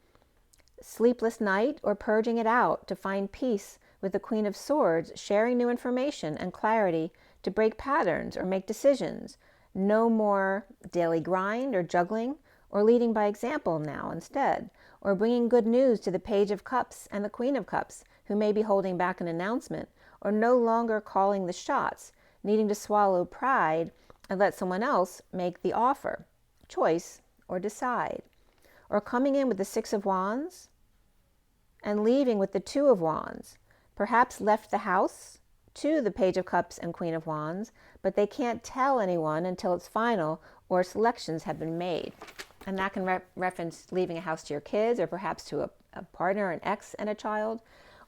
A: Sleepless night or purging it out to find peace with the Queen of Swords, sharing new information and clarity to break patterns or make decisions. No more daily grind or juggling, or leading by example now instead, or bringing good news to the Page of Cups and the Queen of Cups, who may be holding back an announcement, or no longer calling the shots, needing to swallow pride and let someone else make the offer, choice, or decide. Or coming in with the 6 of Wands and leaving with the 2 of Wands. Perhaps left the house to the Page of Cups and Queen of Wands, but they can't tell anyone until it's final or selections have been made. And that can reference leaving a house to your kids, or perhaps to a partner, an ex and a child,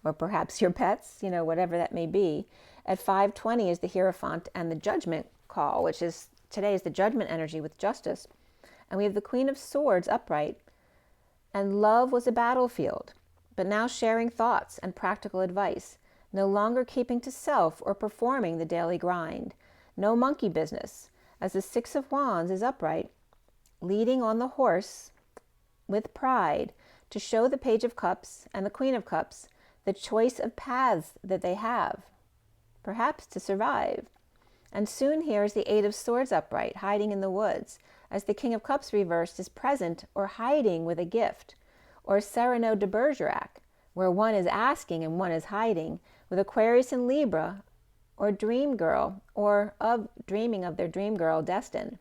A: or perhaps your pets, whatever that may be. At 5:20 is the Hierophant and the Judgment call, which is today is the Judgment energy with Justice. And we have the Queen of Swords upright, and love was a battlefield, but now sharing thoughts and practical advice, no longer keeping to self or performing the daily grind. No monkey business, as the 6 of Wands is upright, leading on the horse with pride to show the Page of Cups and the Queen of Cups the choice of paths that they have, perhaps to survive. And soon here is the 8 of Swords upright, hiding in the woods, as the King of Cups reversed is present or hiding with a gift, or Cyrano de Bergerac, where one is asking and one is hiding, with Aquarius and Libra, or dream girl, or of dreaming of their dream girl destined.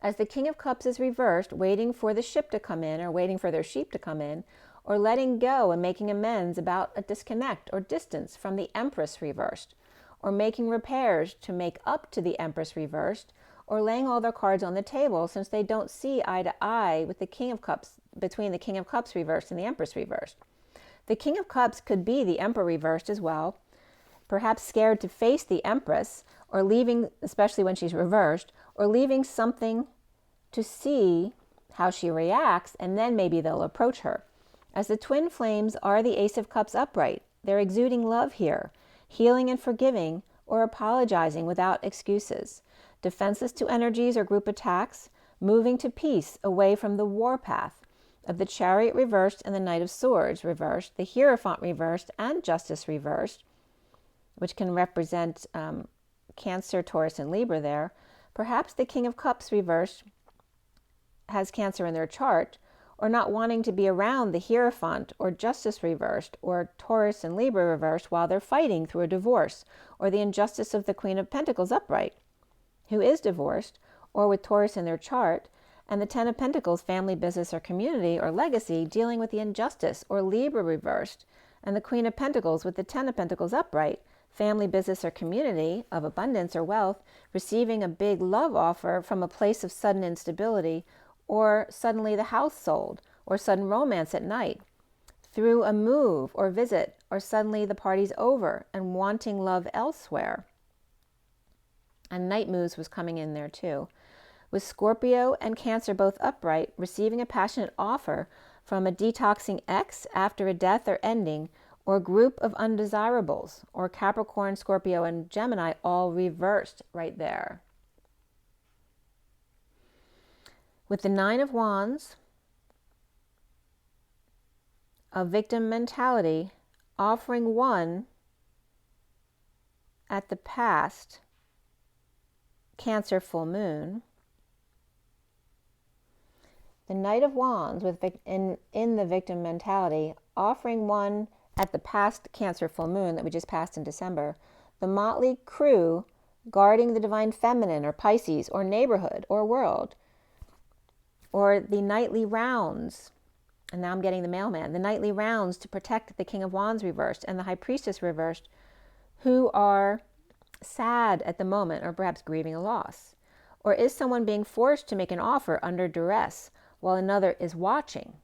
A: As the King of Cups is reversed, waiting for the ship to come in, or waiting for their sheep to come in, or letting go and making amends about a disconnect or distance from the Empress reversed, or making repairs to make up to the Empress reversed, or laying all their cards on the table since they don't see eye to eye with the King of Cups, between the King of Cups reversed and the Empress reversed. The King of Cups could be the Emperor reversed as well, perhaps scared to face the Empress, or leaving, especially when she's reversed, or leaving something to see how she reacts, and then maybe they'll approach her. As the twin flames are the Ace of Cups upright, they're exuding love here, healing and forgiving, or apologizing without excuses. Defenseless to energies or group attacks, moving to peace away from the war path of the Chariot reversed and the Knight of Swords reversed, the Hierophant reversed and Justice reversed, which can represent Cancer, Taurus, and Libra there. Perhaps the King of Cups reversed has Cancer in their chart, or not wanting to be around the Hierophant or Justice reversed, or Taurus and Libra reversed while they're fighting through a divorce, or the injustice of the Queen of Pentacles upright, who is divorced, or with Taurus in their chart, and the 10 of Pentacles, family, business, or community, or legacy, dealing with the injustice, or Libra reversed, and the Queen of Pentacles with the 10 of Pentacles upright, family, business, or community of abundance or wealth, receiving a big love offer from a place of sudden instability, or suddenly the house sold, or sudden romance at night, through a move or visit, or suddenly the party's over and wanting love elsewhere. And night moves was coming in there too. With Scorpio and Cancer both upright, receiving a passionate offer from a detoxing ex after a death or ending, or group of undesirables, or Capricorn, Scorpio, and Gemini all reversed right there. With the 9 of Wands, a victim mentality, offering one at the past Cancer full moon. The Knight of Wands with in the victim mentality, offering one at the past Cancer full moon that we just passed in December, the motley crew guarding the divine feminine or Pisces or neighborhood or world, or the nightly rounds, and now I'm getting the mailman, the nightly rounds to protect the King of Wands reversed and the High Priestess reversed, who are sad at the moment or perhaps grieving a loss. Or is someone being forced to make an offer under duress while another is watching,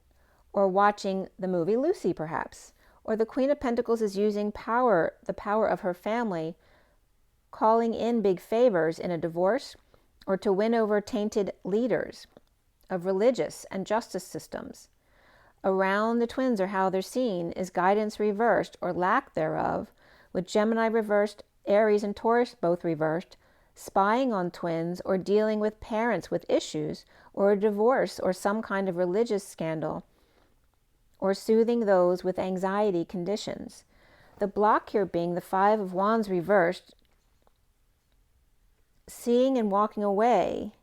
A: or watching the movie Lucy perhaps? Or the Queen of Pentacles is using power, the power of her family, calling in big favors in a divorce, or to win over tainted leaders of religious and justice systems. Around the twins, or how they're seen, is guidance reversed or lack thereof, with Gemini reversed, Aries and Taurus both reversed, spying on twins, or dealing with parents with issues, or a divorce, or some kind of religious scandal, or soothing those with anxiety conditions. The block here being the Five of Wands reversed, seeing and walking away,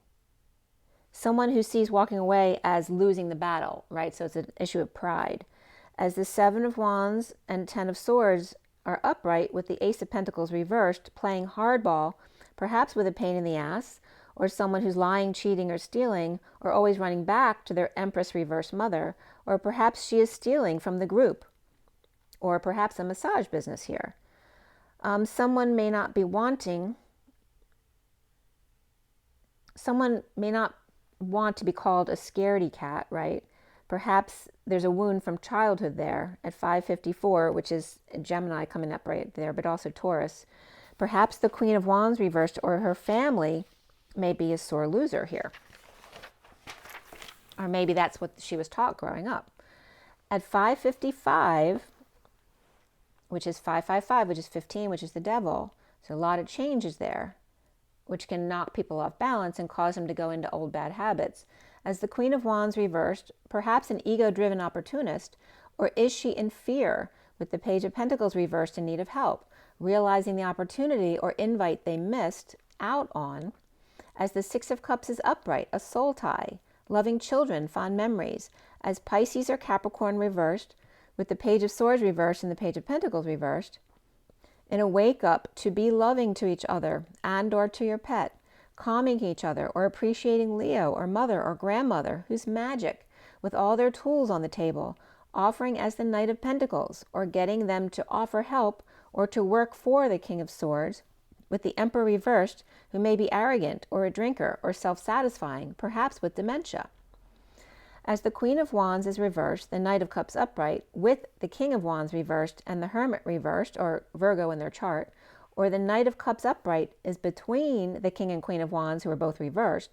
A: someone who sees walking away as losing the battle, right? So it's an issue of pride. As the Seven of Wands and Ten of Swords are upright with the Ace of Pentacles reversed, playing hardball, perhaps with a pain in the ass, or someone who's lying, cheating, or stealing, or always running back to their Empress reverse mother, or perhaps she is stealing from the group, or perhaps a massage business here. Someone may not want to be called a scaredy cat, right? Perhaps there's a wound from childhood there at 554, which is Gemini coming up right there, but also Taurus. Perhaps the Queen of Wands reversed, or her family may be a sore loser here. Or maybe that's what she was taught growing up. At 555, which is 555, which is 15, which is the devil, so a lot of changes there, which can knock people off balance and cause them to go into old bad habits. As the Queen of Wands reversed, perhaps an ego-driven opportunist, or is she in fear with the Page of Pentacles reversed in need of help, realizing the opportunity or invite they missed out on. As the Six of Cups is upright, a soul tie, loving children, fond memories. As Pisces or Capricorn reversed, with the Page of Swords reversed and the Page of Pentacles reversed, in a wake-up to be loving to each other and or to your pet, calming each other, or appreciating Leo or mother or grandmother who's magic with all their tools on the table, offering as the Knight of Pentacles, or getting them to offer help or to work for the King of Swords, with the Emperor reversed, who may be arrogant or a drinker or self-satisfying, perhaps with dementia. As the Queen of Wands is reversed, the Knight of Cups upright, with the King of Wands reversed and the Hermit reversed, or Virgo in their chart, or the Knight of Cups upright is between the King and Queen of Wands, who are both reversed,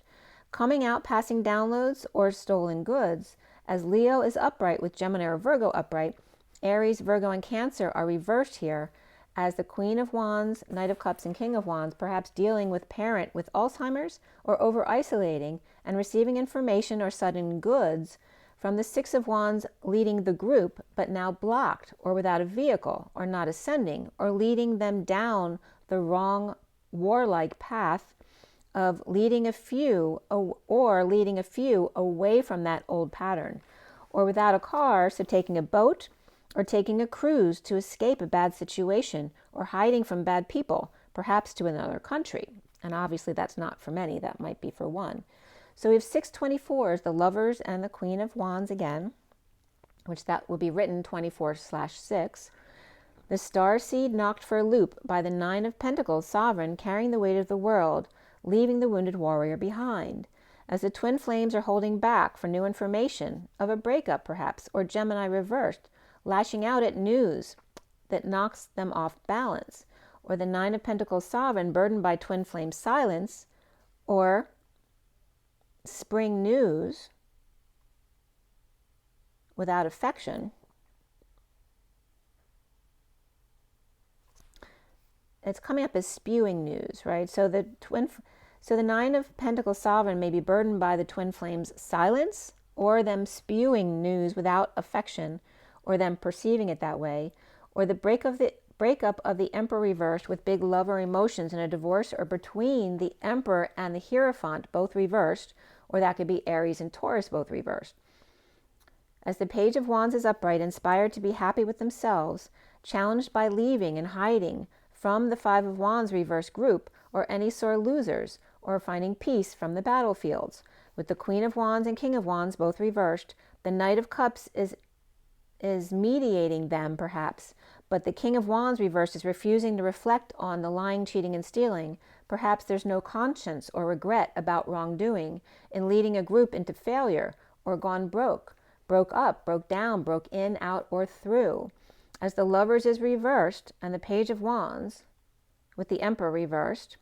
A: coming out, passing downloads or stolen goods. As Leo is upright with Gemini or Virgo upright, Aries, Virgo, and Cancer are reversed here, as the Queen of Wands, Knight of Cups, and King of Wands, perhaps dealing with parent with Alzheimer's, or over-isolating and receiving information or sudden goods from the Six of Wands, leading the group, but now blocked or without a vehicle, or not ascending, or leading them down the wrong warlike path of leading a few, or leading a few away from that old pattern, or without a car, so taking a boat, or taking a cruise to escape a bad situation, or hiding from bad people, perhaps to another country. And obviously that's not for many, that might be for one. So we have 624s, the Lovers and the Queen of Wands again, which that will be written 24/6. The Starseed knocked for a loop by the Nine of Pentacles, Sovereign, carrying the weight of the world, leaving the wounded warrior behind. As the twin flames are holding back for new information, of a breakup perhaps, or Gemini reversed, lashing out at news that knocks them off balance, or the Nine of Pentacles Sovereign burdened by twin flame silence, or spring news without affection. It's coming up as spewing news, right? So the Nine of Pentacles Sovereign may be burdened by the twin flames silence, or them spewing news without affection, or them perceiving it that way, or the breakup of the Emperor reversed with big love or emotions in a divorce, or between the Emperor and the Hierophant, both reversed, or that could be Aries and Taurus, both reversed. As the Page of Wands is upright, inspired to be happy with themselves, challenged by leaving and hiding from the Five of Wands reverse group, or any sore losers, or finding peace from the battlefields. With the Queen of Wands and King of Wands both reversed, the Knight of Cups is mediating them perhaps, but the King of Wands reversed is refusing to reflect on the lying, cheating, and stealing. Perhaps there's no conscience or regret about wrongdoing in leading a group into failure, or gone broke up, broke down, broke in, out, or through. As the Lovers is reversed and the Page of Wands, with the Emperor reversed,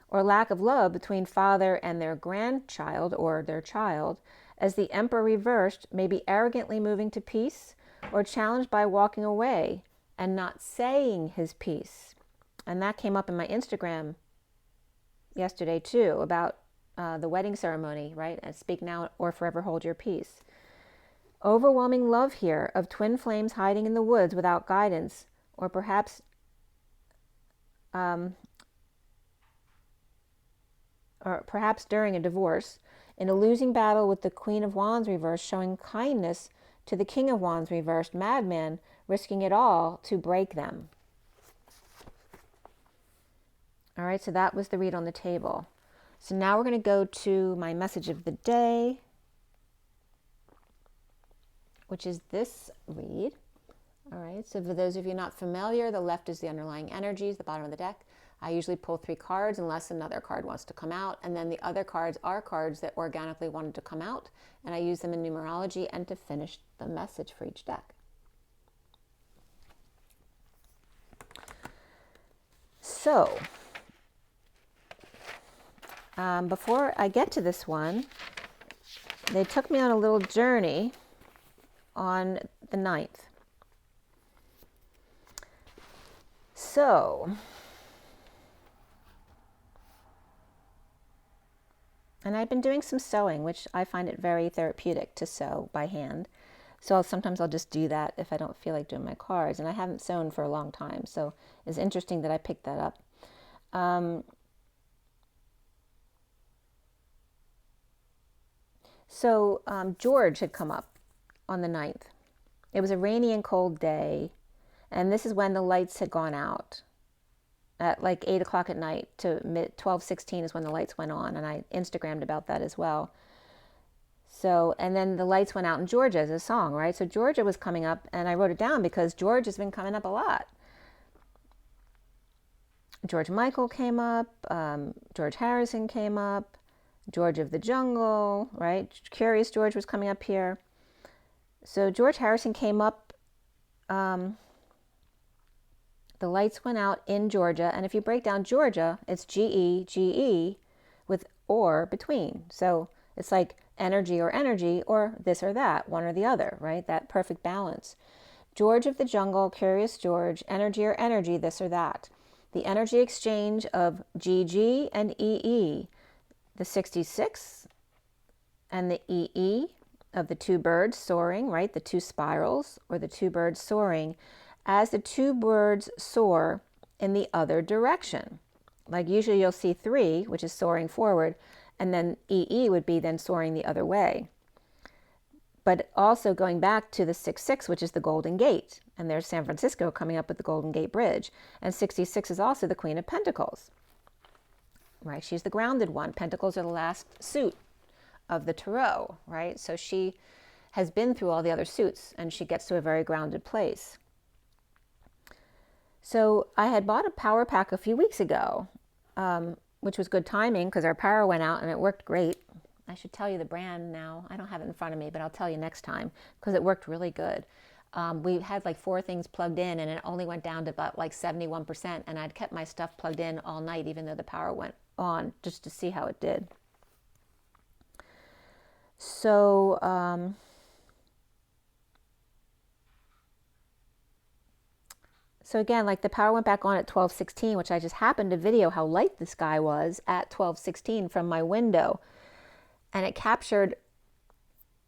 A: or lack of love between father and their grandchild or their child, as the Emperor reversed may be arrogantly moving to peace or challenged by walking away and not saying his piece. And that came up in my Instagram yesterday too, about the wedding ceremony, right? And speak now or forever hold your peace. Overwhelming love here of twin flames hiding in the woods without guidance, or perhaps during a divorce, in a losing battle with the Queen of Wands reversed, showing kindness to the King of Wands reversed, madman, risking it all to break them. All right, so that was the read on the table. So now we're going to go to my message of the day, which is this read. All right, so for those of you not familiar, the left is the underlying energies, the bottom of the deck. I usually pull 3 cards unless another card wants to come out, and then the other cards are cards that organically wanted to come out, and I use them in numerology and to finish the message for each deck. So, before I get to this one, they took me on a little journey on the 9th. So, and I've been doing some sewing, which I find it very therapeutic to sew by hand. So sometimes I'll just do that if I don't feel like doing my cards. And I haven't sewn for a long time, so it's interesting that I picked that up. George had come up on the 9th. It was a rainy and cold day, and this is when the lights had gone out. At like 8 o'clock at night to 12:16 is when the lights went on, and I Instagrammed about that as well. So, and then the lights went out in Georgia as a song, right? So Georgia was coming up, and I wrote it down because George has been coming up a lot. George Michael came up, George Harrison came up, George of the Jungle, right? Curious George was coming up here. So George Harrison came up. The lights went out in Georgia, and if you break down Georgia, it's G-E, G-E, with or between. So it's like energy, or this or that, one or the other, right? That perfect balance. George of the Jungle, Curious George, energy, this or that. The energy exchange of GG and EE, the 66 and the EE of the 2 birds soaring, right? The 2 spirals, or the 2 birds soaring, as the 2 birds soar in the other direction. Like usually you'll see 3, which is soaring forward, and then EE would be then soaring the other way. But also going back to the 66, which is the Golden Gate, and there's San Francisco coming up with the Golden Gate Bridge, and 66 is also the Queen of Pentacles, right? She's the grounded one. Pentacles are the last suit of the tarot, right? So she has been through all the other suits, and she gets to a very grounded place. So I had bought a power pack a few weeks ago, which was good timing because our power went out and it worked great. I should tell you the brand now. I don't have it in front of me, but I'll tell you next time because it worked really good. We had like 4 things plugged in, and it only went down to about like 71%, and I'd kept my stuff plugged in all night even though the power went on, just to see how it did. So So again, like the power went back on at 12:16, which I just happened to video how light the sky was at 12:16 from my window. And it captured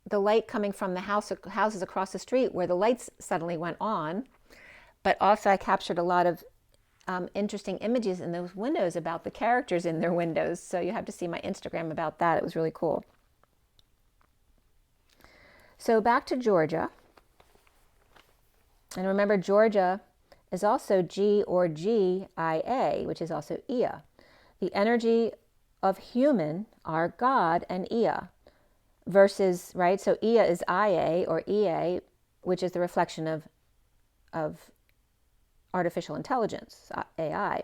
A: the light coming from the houses across the street where the lights suddenly went on. But also I captured a lot of interesting images in those windows about the characters in their windows. So you have to see my Instagram about that. It was really cool. So back to Georgia. And remember, Georgia is also G or G-I-A, which is also Ea. The energy of human are God and Ea versus, right? So Ea is IA or EA, which is the reflection of artificial intelligence, AI.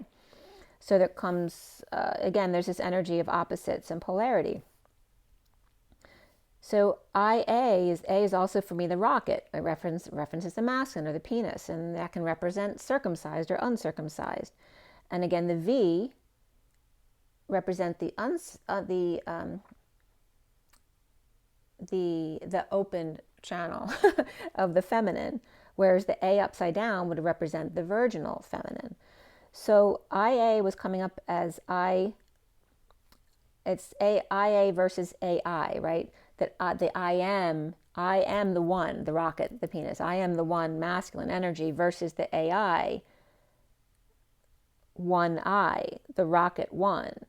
A: So there comes, again, there's this energy of opposites and polarity. So A is also for me the rocket. It references the masculine or the penis, and that can represent circumcised or uncircumcised. And again, the V represent the open channel of the feminine, whereas the A upside down would represent the virginal feminine. So IA was coming up as it's IA versus AI, right? That the I am the one, the rocket, the penis. I am the one, masculine energy, versus the AI, one I, the rocket one,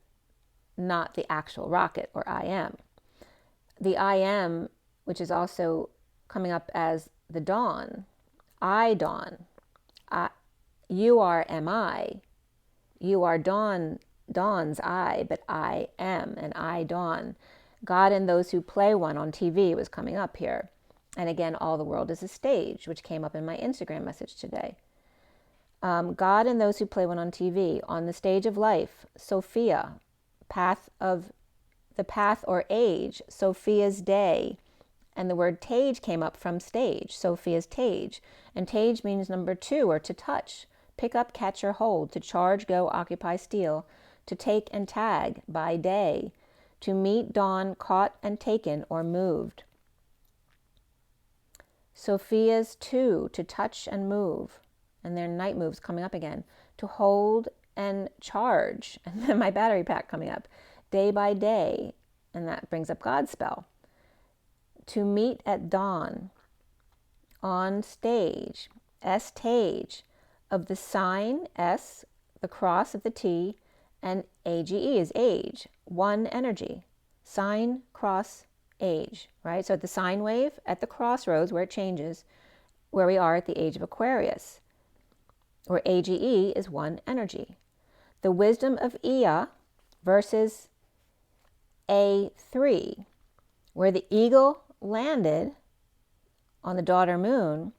A: not the actual rocket or I am. The I am, which is also coming up as the dawn, I dawn. You are MI. You are dawn's I, but I am, and I dawn. God and those who play one on TV was coming up here. And again, all the world is a stage, which came up in my Instagram message today. God and those who play one on TV. On the stage of life, Sophia, the path or age, Sophia's day. And the word tage came up from stage, Sophia's tage. And tage means number 2, or to touch. Pick up, catch, or hold. To charge, go, occupy, steal. To take and tag, by day. To meet, dawn, caught and taken, or moved. Sophia's 2, to touch and move. And their night moves coming up again. To hold and charge. And then my battery pack coming up. Day by day. And that brings up God's spell. To meet at dawn. On stage. S-tage. Of the sign, S, the cross of the T, and AGE is age. One energy. Sign, cross, age. Right? So at the sine wave, at the crossroads where it changes, where we are at the age of Aquarius. Or AGE is one energy. The wisdom of Ea versus A3, where the eagle landed on the daughter moon,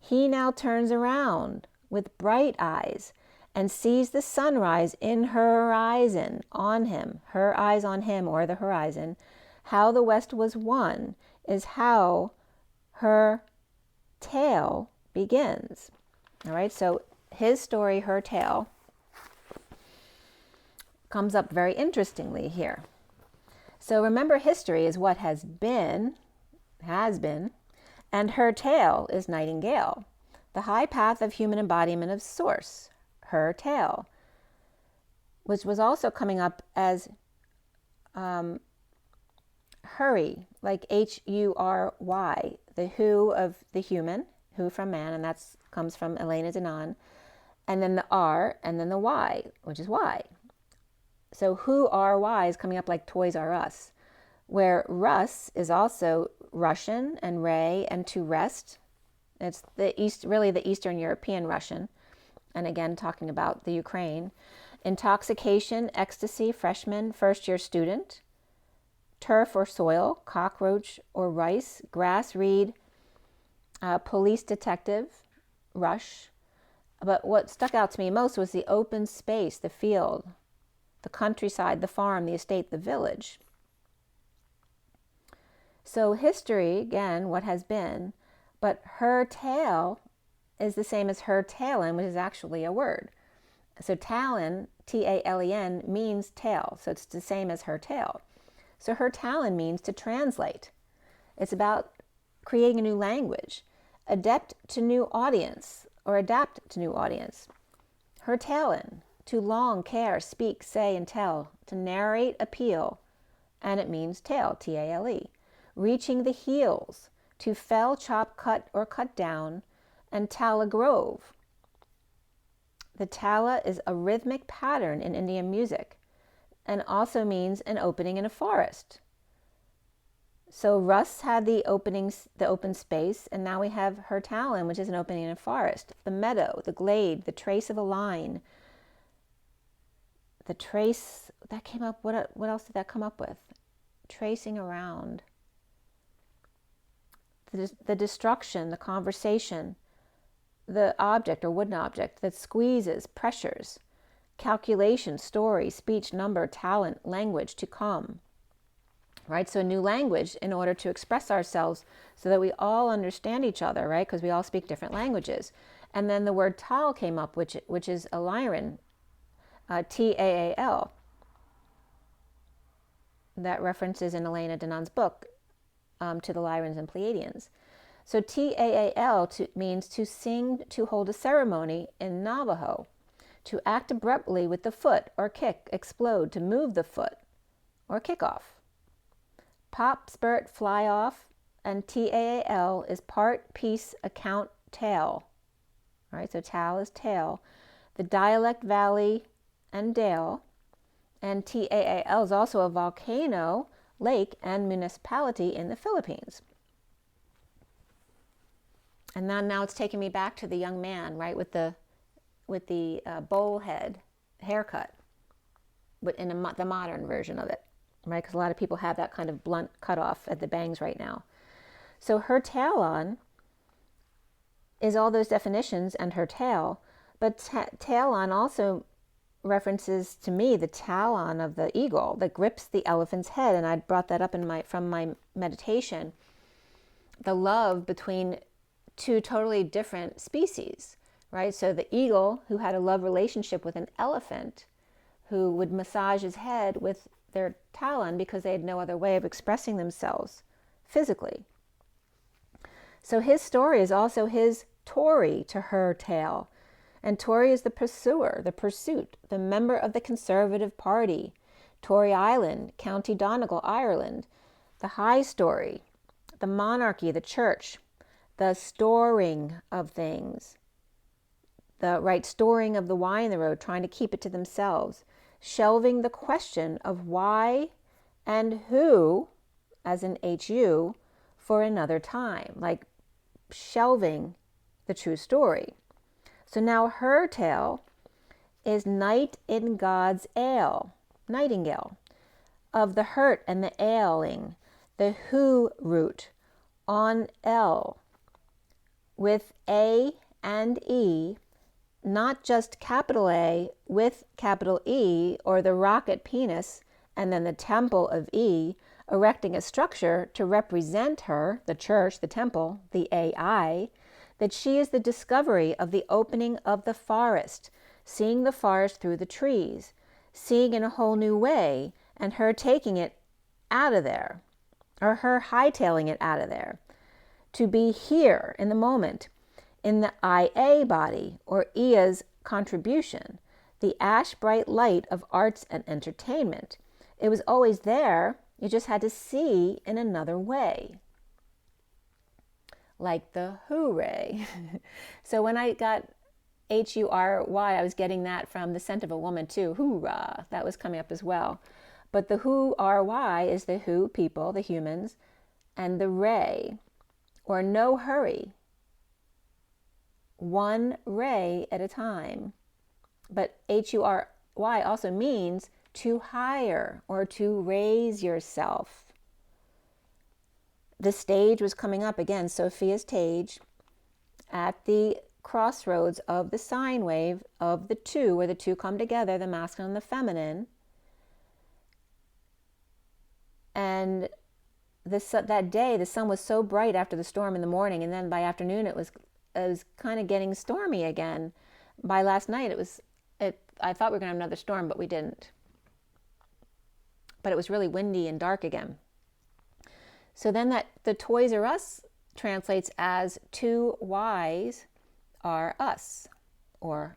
A: he now turns around with bright eyes and sees the sunrise in her horizon on him, her eyes on him or the horizon. How the West was won is how her tale begins. All right, so his story, her tale, comes up very interestingly here. So remember, history is what has been, and her tale is nightingale, the high path of human embodiment of source, her tale, which was also coming up as hurry, like H-U-R-Y, the who of the human, who from man, and that comes from Elena Denon, and then the R, and then the Y, which is why. So who, R, Y is coming up like Toys R Us, where Rus is also Russian and Ray and to rest. It's really the Eastern European Russian. And again, talking about the Ukraine. Intoxication, ecstasy, freshman, first-year student. Turf or soil, cockroach or rice, grass, reed, police detective, rush. But what stuck out to me most was the open space, the field, the countryside, the farm, the estate, the village. So history, again, what has been, but her tale is the same as her talon, which is actually a word. So talon, T-A-L-E-N, means tail. So it's the same as her tale. So her talon means to translate. It's about creating a new language, adapt to new audience, or adapt to new audience. Her talon, to long, care, speak, say, and tell, to narrate, appeal, and it means tale, T-A-L-E. Reaching the heels, to fell, chop, cut, or cut down, and tala grove. The tala is a rhythmic pattern in Indian music and also means an opening in a forest. So Russ had the open space, and now we have her talon, which is an opening in a forest. The meadow, the glade, the trace of a line. The trace, that came up, what else did that come up with? Tracing around. The destruction, the conversation, the object or wooden object that squeezes, pressures, calculation, story, speech, number, talent, language to come. Right? So a new language in order to express ourselves so that we all understand each other, right? Because we all speak different languages. And then the word tal came up, which is a lyran. Taal. That references in Elena Danan's book to the Lyrans and Pleiadians. So Taal means to sing, to hold a ceremony in Navajo, to act abruptly with the foot or kick, explode, to move the foot or kick off. Pop, spurt, fly off, and Taal is part, piece, account, tail. All right, so tal is tail. The dialect, valley, and dale. And Taal is also a volcano, lake, and municipality in the Philippines. And then now it's taking me back to the young man, right, with the bowl head haircut, but in the modern version of it, right? Because a lot of people have that kind of blunt cutoff at the bangs right now. So her talon is all those definitions and her tail, but talon also references to me the talon of the eagle that grips the elephant's head, and I brought that up from my meditation. The love between two totally different species, right? So the eagle, who had a love relationship with an elephant, who would massage his head with their talon because they had no other way of expressing themselves physically. So his story is also his Tory to her tail. And Tory is the pursuer, the pursuit, the member of the Conservative Party. Tory Island, County Donegal, Ireland. The high story, the monarchy, the church, the storing of things. The storing of the wine in the road, trying to keep it to themselves. Shelving the question of why and who, as in HU, for another time. Like shelving the true story. So now her tale is night in God's ale, nightingale, of the hurt and the ailing, the who root on L, with A and E, not just capital A with capital E, or the rocket penis, and then the temple of E, erecting a structure to represent her, the church, the temple, the AI, that she is the discovery of the opening of the forest, seeing the forest through the trees, seeing in a whole new way, and her taking it out of there, or her hightailing it out of there, to be here in the moment, in the IA body, or Ia's contribution, the ash bright light of arts and entertainment. It was always there, you just had to see in another way. Like the hooray. So when I got H-U-R-Y, I was getting that from The Scent of a Woman too. Hoorah, that was coming up as well. But the who-R-Y is the who, people, the humans, and the ray, or no hurry. One ray at a time. But H-U-R-Y also means to higher or to raise yourself. The stage was coming up again, Sophia's stage, at the crossroads of the sine wave of the two, where the two come together, the masculine and the feminine. And that day, the sun was so bright after the storm in the morning, and then by afternoon it was kind of getting stormy again. By last night, I thought we were going to have another storm, but we didn't. But it was really windy and dark again. So then the Toys R Us translates as two Y's are us, or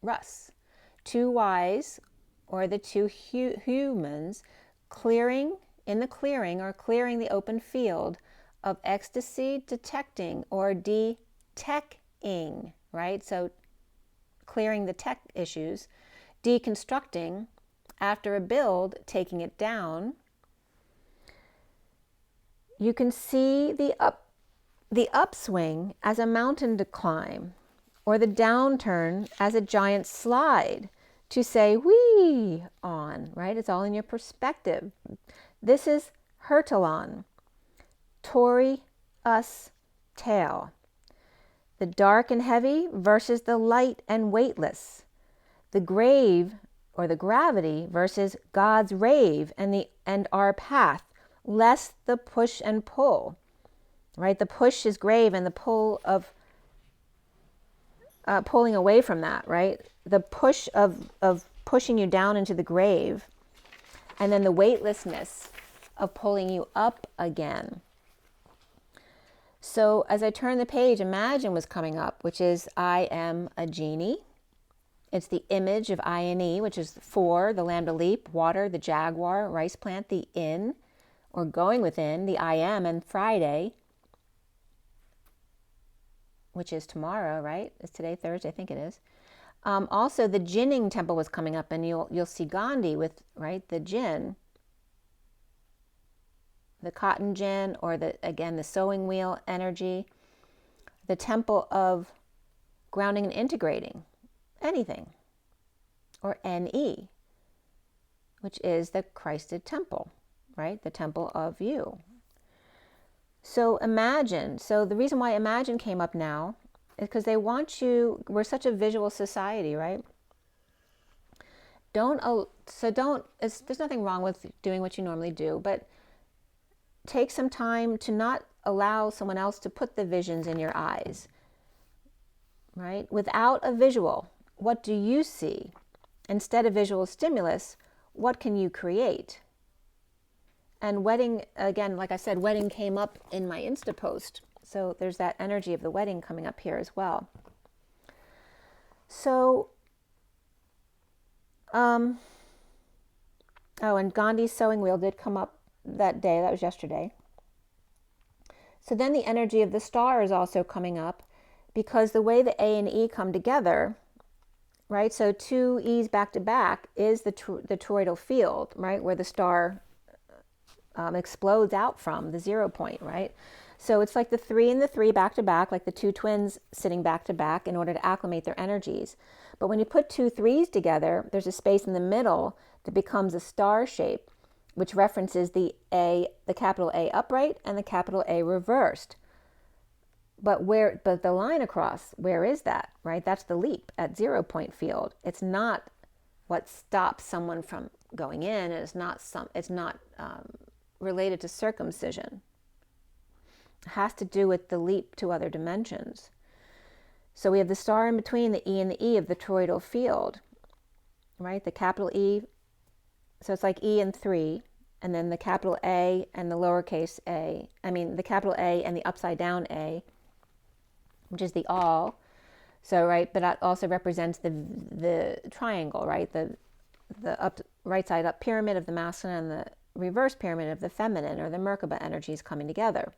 A: Russ. Two Y's, or the two humans, clearing in the clearing, or clearing the open field of ecstasy, detecting, or detecting, right? So clearing the tech issues, deconstructing, after a build, taking it down. You can see the upswing as a mountain to climb, or the downturn as a giant slide to say, wee, on, right? It's all in your perspective. This is Hertelon, Tory, us, tail. The dark and heavy versus the light and weightless. The grave, or the gravity, versus God's rave and our path. Less the push and pull, right? The push is grave, and the pull of pulling away from that, right? The push of pushing you down into the grave, and then the weightlessness of pulling you up again. So as I turn the page, Imagine was coming up, which is I am a genie. It's the image of I-N-E, which is 4, the lambda leap, water, the jaguar, rice plant, the in, or going within, the I am, and Friday, which is tomorrow, right? Is today Thursday? I think it is. Also, the Jinning temple was coming up, and you'll see Gandhi with, right, the Jinn, the cotton gin, or again the sewing wheel energy, the temple of grounding and integrating anything, or NE, which is the Christed temple, right? The temple of you. So Imagine, so the reason why Imagine came up now is because they want you, we're such a visual society, right? There's nothing wrong with doing what you normally do, but take some time to not allow someone else to put the visions in your eyes, right? Without a visual, what do you see? Instead of visual stimulus, what can you create? And wedding, again, like I said, wedding came up in my Insta post. So there's that energy of the wedding coming up here as well. So, oh, and Gandhi's sewing wheel did come up that day. That was yesterday. So then the energy of the star is also coming up, because the way the A and E come together, right? So 2 E's back to back is the toroidal field, right? Where the star explodes out from, the 0 point, right? So it's like the 3 and the 3 back to back, like the 2 twins sitting back to back in order to acclimate their energies. But when you put 2 3s together, there's a space in the middle that becomes a star shape, which references the A, the capital A upright and the capital A reversed. But the line across, where is that, right? That's the leap at 0 point field. It's not what stops someone from going in. It's not related to circumcision. It has to do with the leap to other dimensions. So we have the star in between the E and the E of the toroidal field, right? The capital E, so it's like E and 3, and then the capital A and the lowercase a, the capital A and the upside down A, which is the all. So, right, but that also represents the triangle, right? The right side up pyramid of the masculine and the reverse pyramid of the feminine, or the Merkaba energies coming together.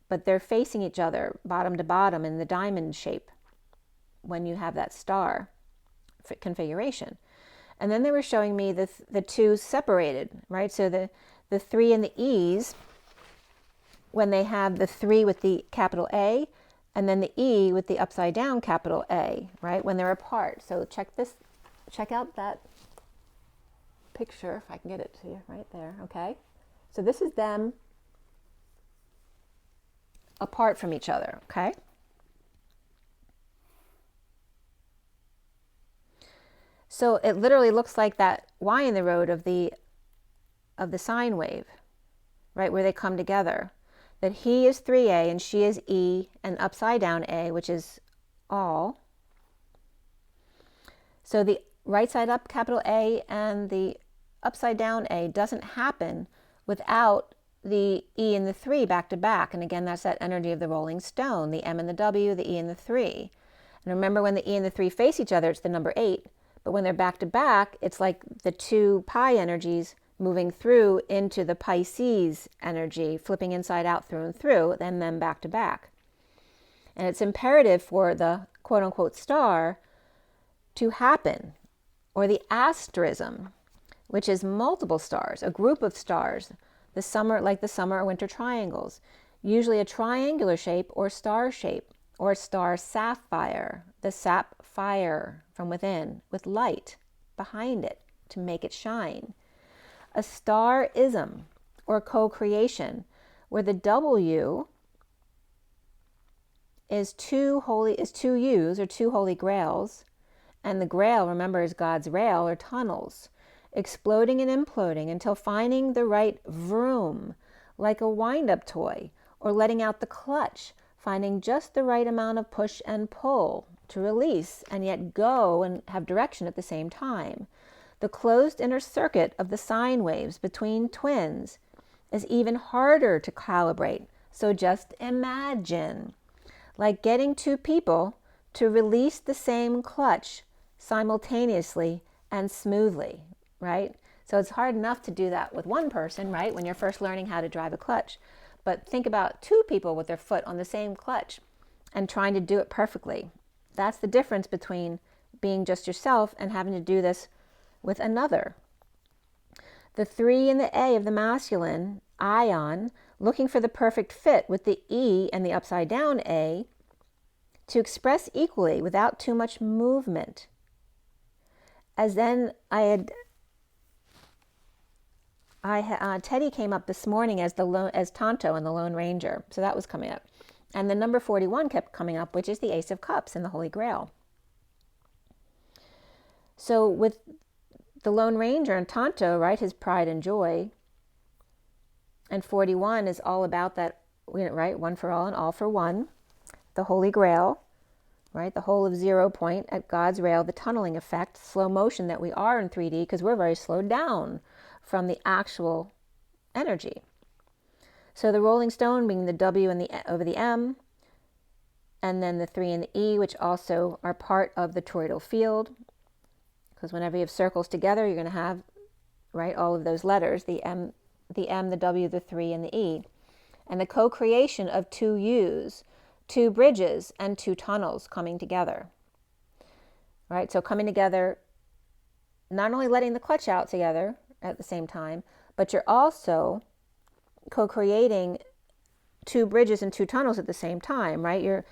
A: But they're facing each other, bottom to bottom, in the diamond shape when you have that star configuration. And then they were showing me the 2 separated, right? So the 3 and the E's, when they have the 3 with the capital A, and then the E with the upside down capital A, right? When they're apart. So check out that picture, if I can get it to you, right there, okay? So this is them apart from each other, okay? So it literally looks like that Y in the road of the sine wave, right, where they come together. That he is 3A and she is E, and upside down A, which is all. So the right side up capital A and the upside down A doesn't happen without the E and the 3 back to back. And again, that's that energy of the rolling stone, the M and the W, the E and the 3. And remember, when the E and the 3 face each other, it's the number 8. But when they're back to back, it's like the 2 pi energies moving through into the Pisces energy, flipping inside out through and through, and then back to back. And it's imperative for the quote-unquote star to happen, or the asterism, which is multiple stars, a group of stars, the summer or winter triangles, usually a triangular shape or star shape, or star sapphire, the sapphire from within, with light behind it to make it shine. A star-ism, or co-creation, where the W is 2 U's, or 2 holy grails, and the grail, remember, is God's rail, or tunnels, exploding and imploding until finding the right vroom, like a wind-up toy, or letting out the clutch, finding just the right amount of push and pull to release, and yet go and have direction at the same time. The closed inner circuit of the sine waves between twins is even harder to calibrate. So just imagine, like getting two people to release the same clutch simultaneously and smoothly, right? So it's hard enough to do that with one person, right, when you're first learning how to drive a clutch. But think about two people with their foot on the same clutch and trying to do it perfectly. That's the difference between being just yourself and having to do this with another. The 3 and the A of the masculine, ion, looking for the perfect fit with the E and the upside down A to express equally without too much movement. As then Teddy came up this morning as Tonto and the Lone Ranger, so that was coming up. And the number 41 kept coming up, which is the Ace of Cups and the Holy Grail. So with the Lone Ranger and Tonto, right, his pride and joy, and 41 is all about that, right, one for all and all for one, the Holy Grail, right, the whole of 0 point at God's rail, the tunneling effect, slow motion that we are in 3D because we're very slowed down from the actual energy. So the rolling stone being the W and over the M, and then the 3 and the E, which also are part of the toroidal field, because whenever you have circles together, you're going to have, right, all of those letters, the M, the W, the 3, and the E. And the co-creation of 2 U's, 2 bridges, and 2 tunnels coming together. Right, so coming together, not only letting the clutch out together at the same time, but you're also co-creating 2 bridges and 2 tunnels at the same time, right? You're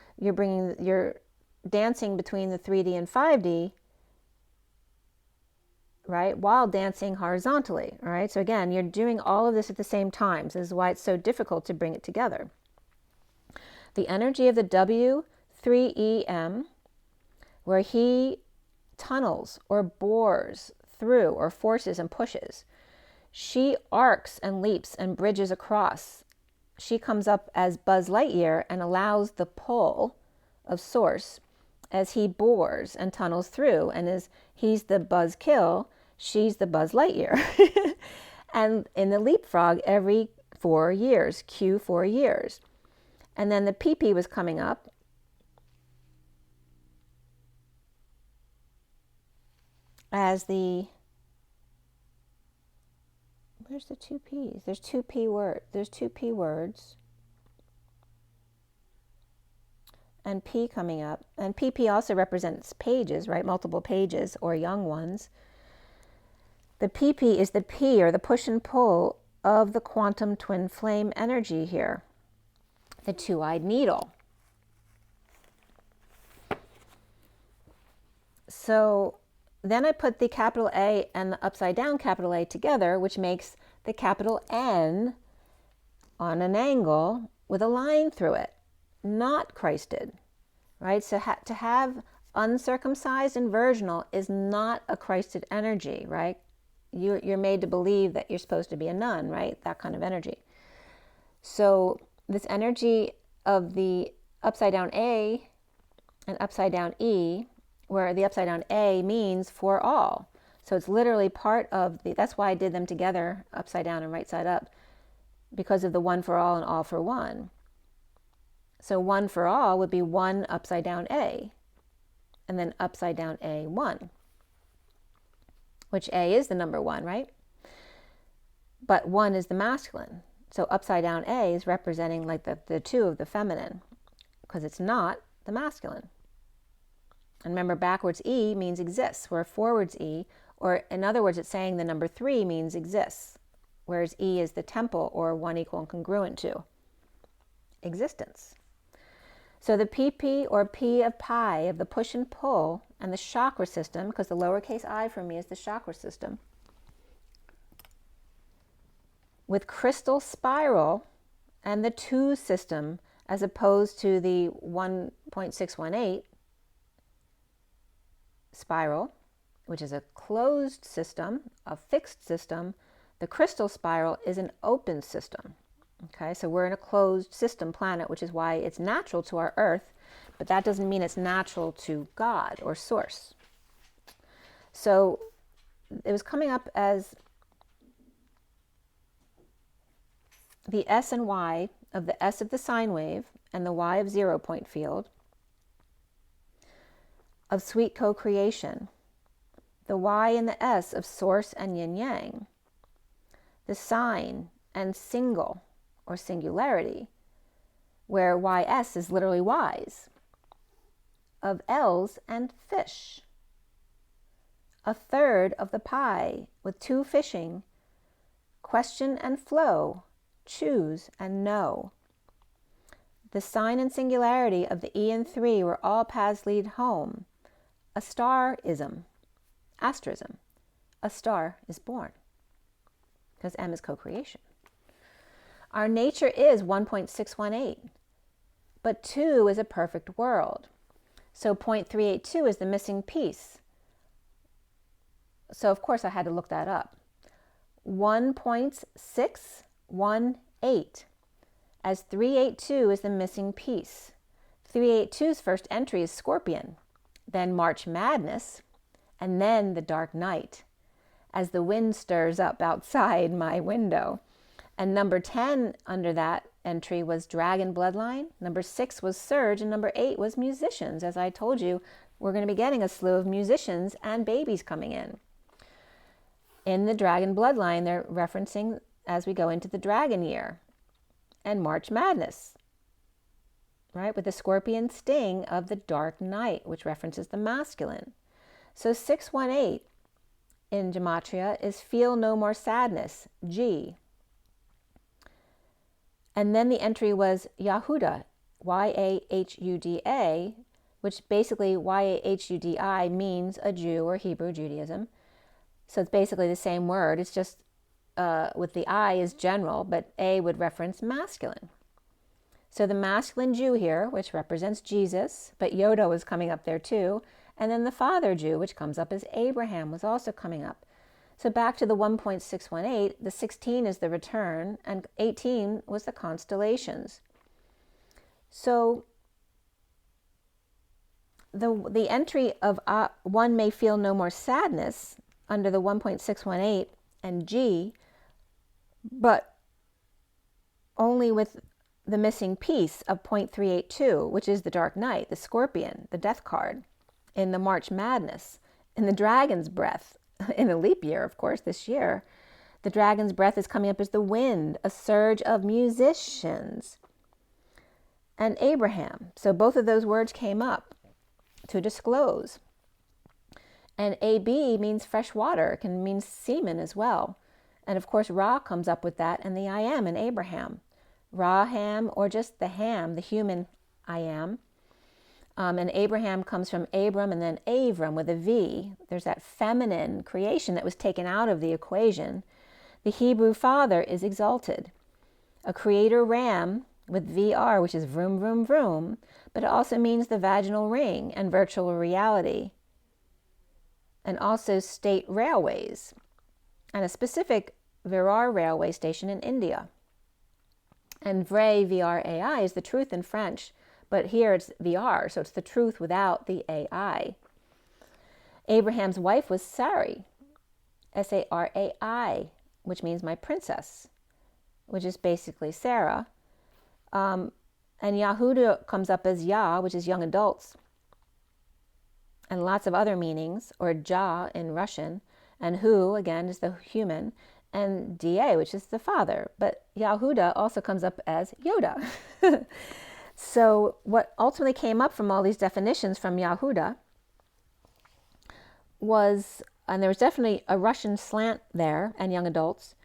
A: dancing between the 3D and 5D, right, while dancing horizontally, all right? So again, you're doing all of this at the same time. This is why it's so difficult to bring it together. The energy of the W3EM, where he tunnels or bores through or forces and pushes. She arcs and leaps and bridges across. She comes up as Buzz Lightyear and allows the pull of Source as he bores and tunnels through. And as he's the Buzz Kill, she's the Buzz Lightyear. And in the leapfrog every 4 years, Q 4 years. And then the PP was coming up. As the, where's the 2 P's? There's 2 P words. There's 2 P words. And P coming up. And PP also represents pages, right? Multiple pages or young ones. The PP is the P, or the push and pull of the quantum twin flame energy here. The 2-eyed needle. So then I put the capital A and the upside down capital A together, which makes the capital N on an angle with a line through it, not Christed, right? So to have uncircumcised and virginal is not a Christed energy, right? You're made to believe that you're supposed to be a nun, right? That kind of energy. So this energy of the upside down A and upside down E, where the upside down A means for all. So it's literally part of that's why I did them together, upside down and right side up, because of the one for all and all for one. So one for all would be 1 upside down A, and then upside down A 1, which A is the number 1, right? But 1 is the masculine. So upside down A is representing like the 2 of the feminine, because it's not the masculine. And remember, backwards E means exists, where forwards E, or in other words, it's saying the number 3 means exists, whereas E is the temple, or 1 equal and congruent to existence. So the PP, or P of pi, of the push and pull, and the chakra system, because the lowercase I for me is the chakra system, with crystal spiral and the 2 system, as opposed to the 1.618 spiral, which is a closed system, a fixed system. The crystal spiral is an open system. Okay, so we're in a closed system planet, which is why it's natural to our Earth, but that doesn't mean it's natural to God or Source. So it was coming up as the S and Y of the S of the sine wave and the Y of 0 point field of sweet co-creation, the Y and the S of source and yin yang, the sine and single or singularity, where YS is literally wise, of L's and fish, a third of the pie with two fishing, question and flow, choose and know. The sign and singularity of the E and 3 where all paths lead home, a starism, asterism, a star is born, because M is co-creation. Our nature is 1.618, but 2 is a perfect world. So 0.382 is the missing piece. So of course I had to look that up. 1.618, as 382 is the missing piece. 382's first entry is Scorpion, then March Madness, and then the Dark Night, as the wind stirs up outside my window. And number 10 under that entry was Dragon Bloodline, number 6 was Surge, and number 8 was Musicians. As I told you, we're going to be getting a slew of musicians and babies coming in. In the Dragon Bloodline, they're referencing as we go into the Dragon Year and March Madness, right, with the scorpion sting of the Dark Night, which references the masculine. So 618 in Gematria is Feel No More Sadness, G. And then the entry was Yahuda, Y-A-H-U-D-A, which basically Y-A-H-U-D-I means a Jew or Hebrew Judaism. So it's basically the same word. It's just with the I is general, but A would reference masculine. So the masculine Jew here, which represents Jesus, but Yoda was coming up there too. And then the father Jew, which comes up as Abraham, was also coming up. So back to the 1.618, the 16 is the return, and 18 was the constellations. So the entry of one may feel no more sadness under the 1.618 and G, but only with the missing piece of 0.382, which is the Dark Night, the Scorpion, the Death card, in the March Madness, in the Dragon's Breath, in a leap year, of course, this year. The Dragon's Breath is coming up as the wind, a surge of musicians, and Abraham. So both of those words came up to disclose. And AB means fresh water, it can mean semen as well. And of course, Ra comes up with that, and the I am in Abraham. Raham, or just the ham, the human I am. And Abraham comes from Abram and then Avram with a V. There's that feminine creation that was taken out of the equation. The Hebrew father is exalted. A creator ram with VR, which is vroom, vroom, vroom, but it also means the vaginal ring and virtual reality. And also state railways, and a specific Virar railway station in India. And vrai, VRAI, is the truth in French, but here it's VR, so it's the truth without the AI. Abraham's wife was Sarai, S-A-R-A-I, which means my princess, which is basically Sarah. And Yahuda comes up as Yah, which is young adults, and lots of other meanings, or Jah in Russian, and Hu, again, is the human, and Da, which is the father. But Yahuda also comes up as Yoda. So what ultimately came up from all these definitions from Yahuda was, and there was definitely a Russian slant there, and young adults,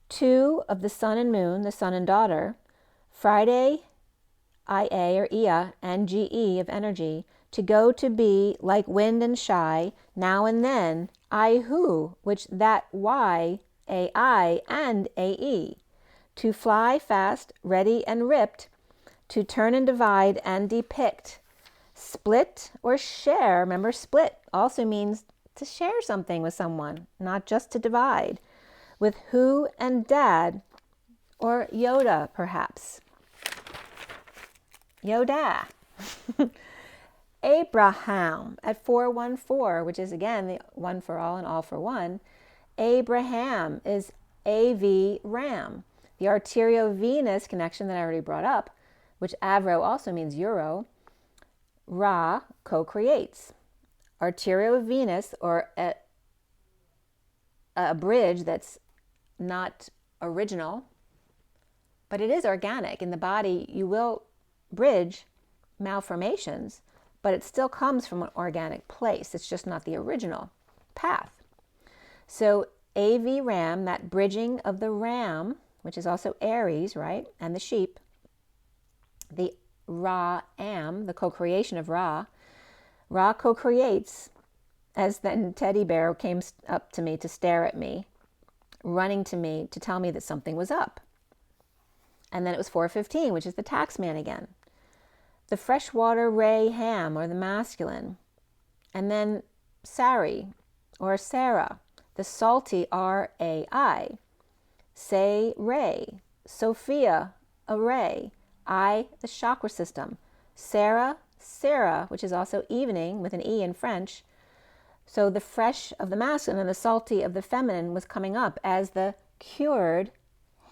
A: 2 of the sun and moon, the son and daughter, Friday, IA or Ia, and GE of energy, to go to be like wind and shy, now and then, I who, which that Y, AI, and AE, to fly fast, ready and ripped, to turn and divide and depict, split or share. Remember, split also means to share something with someone, not just to divide, with who and dad, or Yoda perhaps. Yoda. Abraham at 414, which is again the one for all and all for one. Abraham is AV Ram. The arteriovenous connection that I already brought up, which Avro also means euro, Ra co-creates. Arteriovenous, or a bridge that's not original, but it is organic. In the body, you will bridge malformations, but it still comes from an organic place. It's just not the original path. So AV Ram, that bridging of the ram, which is also Aries, right, and the sheep, the Ra Am, the co-creation of Ra. Ra co-creates, as then teddy bear came up to me to stare at me, running to me to tell me that something was up. And then it was 415, which is the tax man again. The freshwater ray ham, or the masculine. And then Sari, or Sarah, the salty R-A-I. Say ray, Sophia, a ray. I, the chakra system. Sarah, which is also evening with an E in French. So the fresh of the masculine and the salty of the feminine was coming up as the cured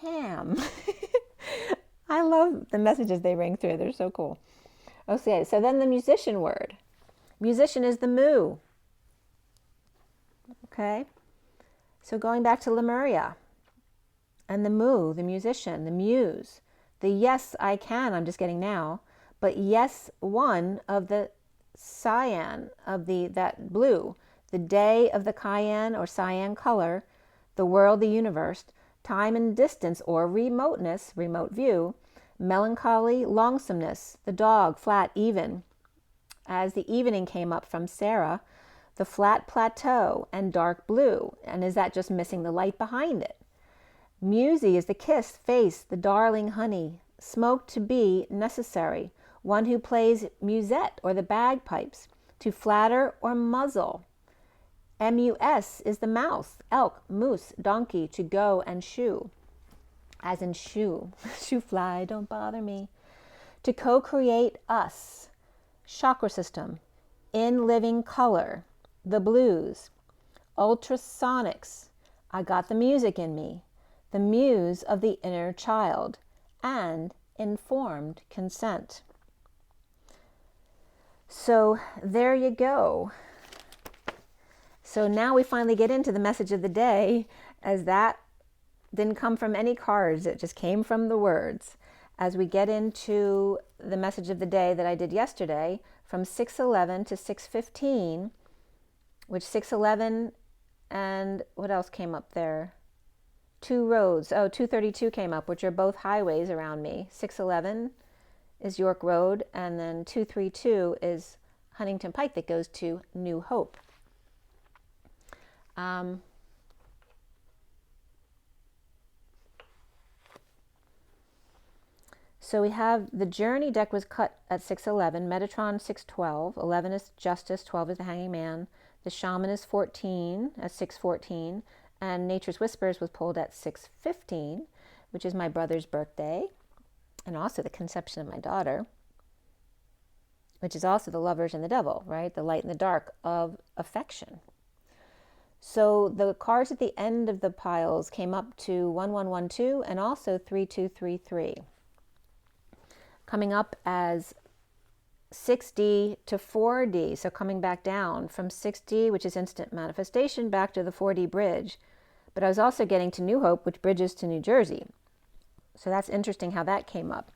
A: ham. I love the messages they ring through. They're so cool. Okay, so then the musician word. Musician is the mu. Okay, so going back to Lemuria. And the mu, the musician, the muse. The yes, I can, I'm just getting now. But yes, one of the cyan, of that blue. The day of the cayenne or cyan color. The world, the universe. Time and distance or remoteness, remote view. Melancholy, longsomeness. The dog, flat, even. As the evening came up from Sarah, the flat plateau and dark blue. And is that just missing the light behind it? Musy is the kiss, face, the darling honey. Smoke to be necessary. One who plays musette or the bagpipes. To flatter or muzzle. M-U-S is the mouth, elk, moose, donkey, to go and shoe. As in shoe. Shoe fly, don't bother me. To co-create us. Chakra system. In living color. The blues. Ultrasonics. I got the music in me. The muse of the inner child. And informed consent. So there you go. So now we finally get into the message of the day, as that didn't come from any cards, it just came from the words. As we get into the message of the day that I did yesterday, from 6:11 to 6:15, which 6:11 and what else came up there? Two roads. Oh, 232 came up, which are both highways around me. 6:11 is York Road, and then 232 is Huntington Pike that goes to New Hope. So we have the Journey deck was cut at 6:11, Metatron 6:12, 11 is Justice, 12 is the Hanging Man, the Shaman is 14 at 6:14, and Nature's Whispers was pulled at 6:15, which is my brother's birthday, and also the conception of my daughter, which is also the Lovers and the Devil, right? The light and the dark of affection. So the cards at the end of the piles came up to 1112 and also 3233. Coming up as 6D to 4D, so coming back down from 6D, which is instant manifestation, back to the 4D bridge. But I was also getting to New Hope, which bridges to New Jersey. So that's interesting how that came up.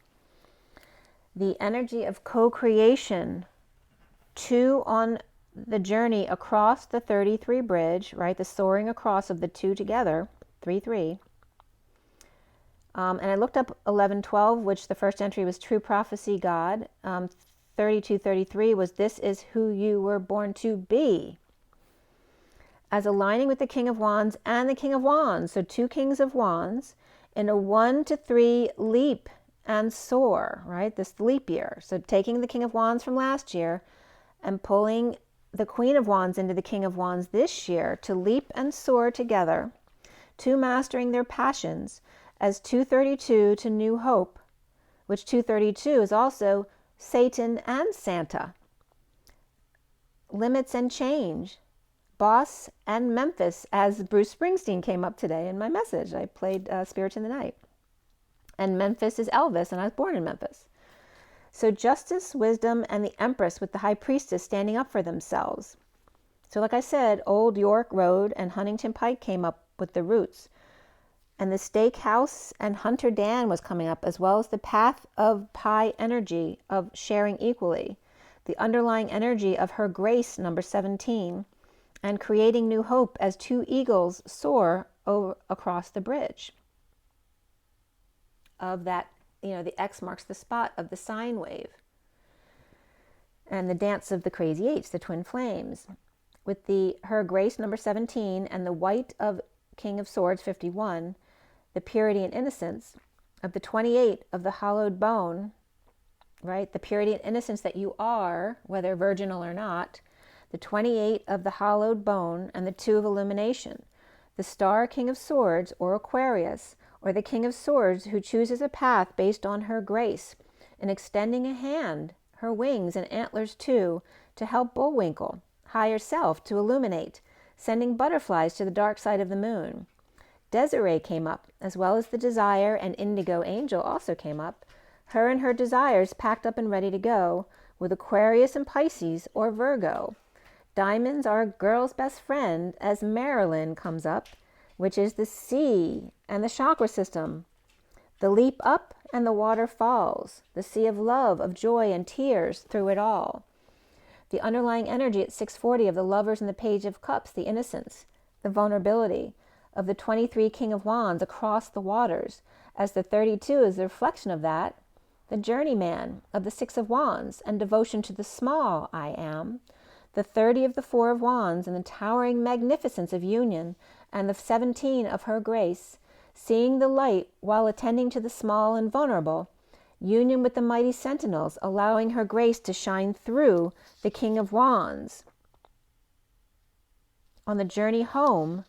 A: The energy of co-creation, 2 on the journey across the 33 bridge, right? The soaring across of the 2 together, 3-3. And I looked up 1112, which the first entry was True Prophecy God. 3233 was This is who you were born to be. As aligning with the King of Wands and the King of Wands. So 2 Kings of Wands in a 1 to 3 leap and soar, right? This leap year. So taking the King of Wands from last year and pulling the Queen of Wands into the King of Wands this year to leap and soar together, 2 mastering their passions, as 232 to New Hope, which 232 is also Satan and Santa. limits and change. Boss and Memphis, as Bruce Springsteen came up today in my message. I played Spirit in the Night. And Memphis is Elvis, and I was born in Memphis. So justice, wisdom, and the Empress with the High Priestess standing up for themselves. So like I said, Old York Road and Huntington Pike came up with the roots. And the Steakhouse and Hunter Dan was coming up, as well as the path of Pi energy of sharing equally. The underlying energy of Her Grace, number 17, and creating new hope as two eagles soar across the bridge. Of that, the X marks the spot of the sine wave. And the dance of the crazy eights, the twin flames. With the Her Grace, number 17, and the white of King of Swords, 51, the purity and innocence of the 28 of the hollowed bone, right? The purity and innocence that you are, whether virginal or not. The 28 of the hollowed bone and the 2 of illumination. The star King of Swords, or Aquarius, or the King of Swords who chooses a path based on her grace, in extending a hand, her wings and antlers too, to help Bullwinkle, higher self, to illuminate, sending butterflies to the dark side of the moon. Desiree came up, as well as the Desire and Indigo Angel also came up, her and her desires packed up and ready to go, with Aquarius and Pisces, or Virgo. Diamonds are a girl's best friend, as Marilyn comes up, which is the sea and the chakra system. The leap up and the water falls, the sea of love, of joy and tears through it all. The underlying energy at 640 of the Lovers and the Page of Cups, the innocence, the vulnerability of the 23 King of Wands across the waters, as the 32 is the reflection of that. The journeyman of the 6 of Wands and devotion to the small I am. The 30 of the 4 of Wands and the towering magnificence of union, and the 17 of Her Grace, seeing the light while attending to the small and vulnerable, union with the mighty sentinels, allowing Her Grace to shine through the King of Wands on the journey home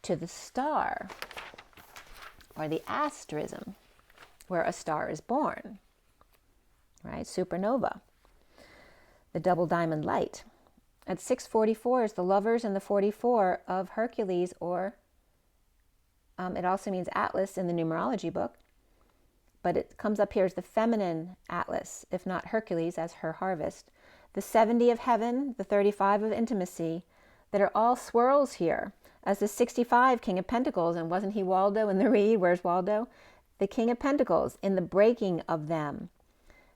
A: to the star, or the asterism, where a star is born, right? Supernova. The double diamond light. At 644 is the Lovers and the 44 of Hercules, or it also means Atlas in the numerology book, but it comes up here as the feminine Atlas, if not Hercules, as her harvest. The 70 of heaven, the 35 of intimacy, that are all swirls here, as the 65 King of Pentacles, and wasn't he Waldo in the read? Where's Waldo? The King of Pentacles in the breaking of them.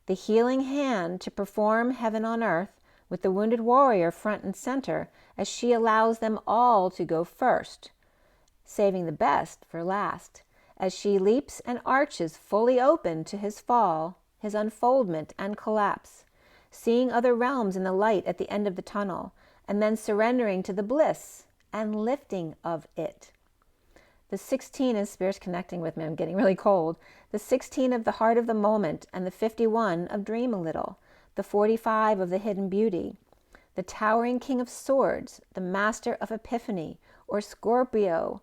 A: The healing hand to perform heaven on earth, with the wounded warrior front and center, as she allows them all to go first, saving the best for last, as she leaps and arches fully open to his fall, his unfoldment and collapse, seeing other realms in the light at the end of the tunnel, and then surrendering to the bliss and lifting of it. The 16 is Spirit's connecting with me. I'm getting really cold. The 16 of the heart of the moment, and the 51 of dream a little. The 45 of the hidden beauty. The towering King of Swords, the master of epiphany, or Scorpio,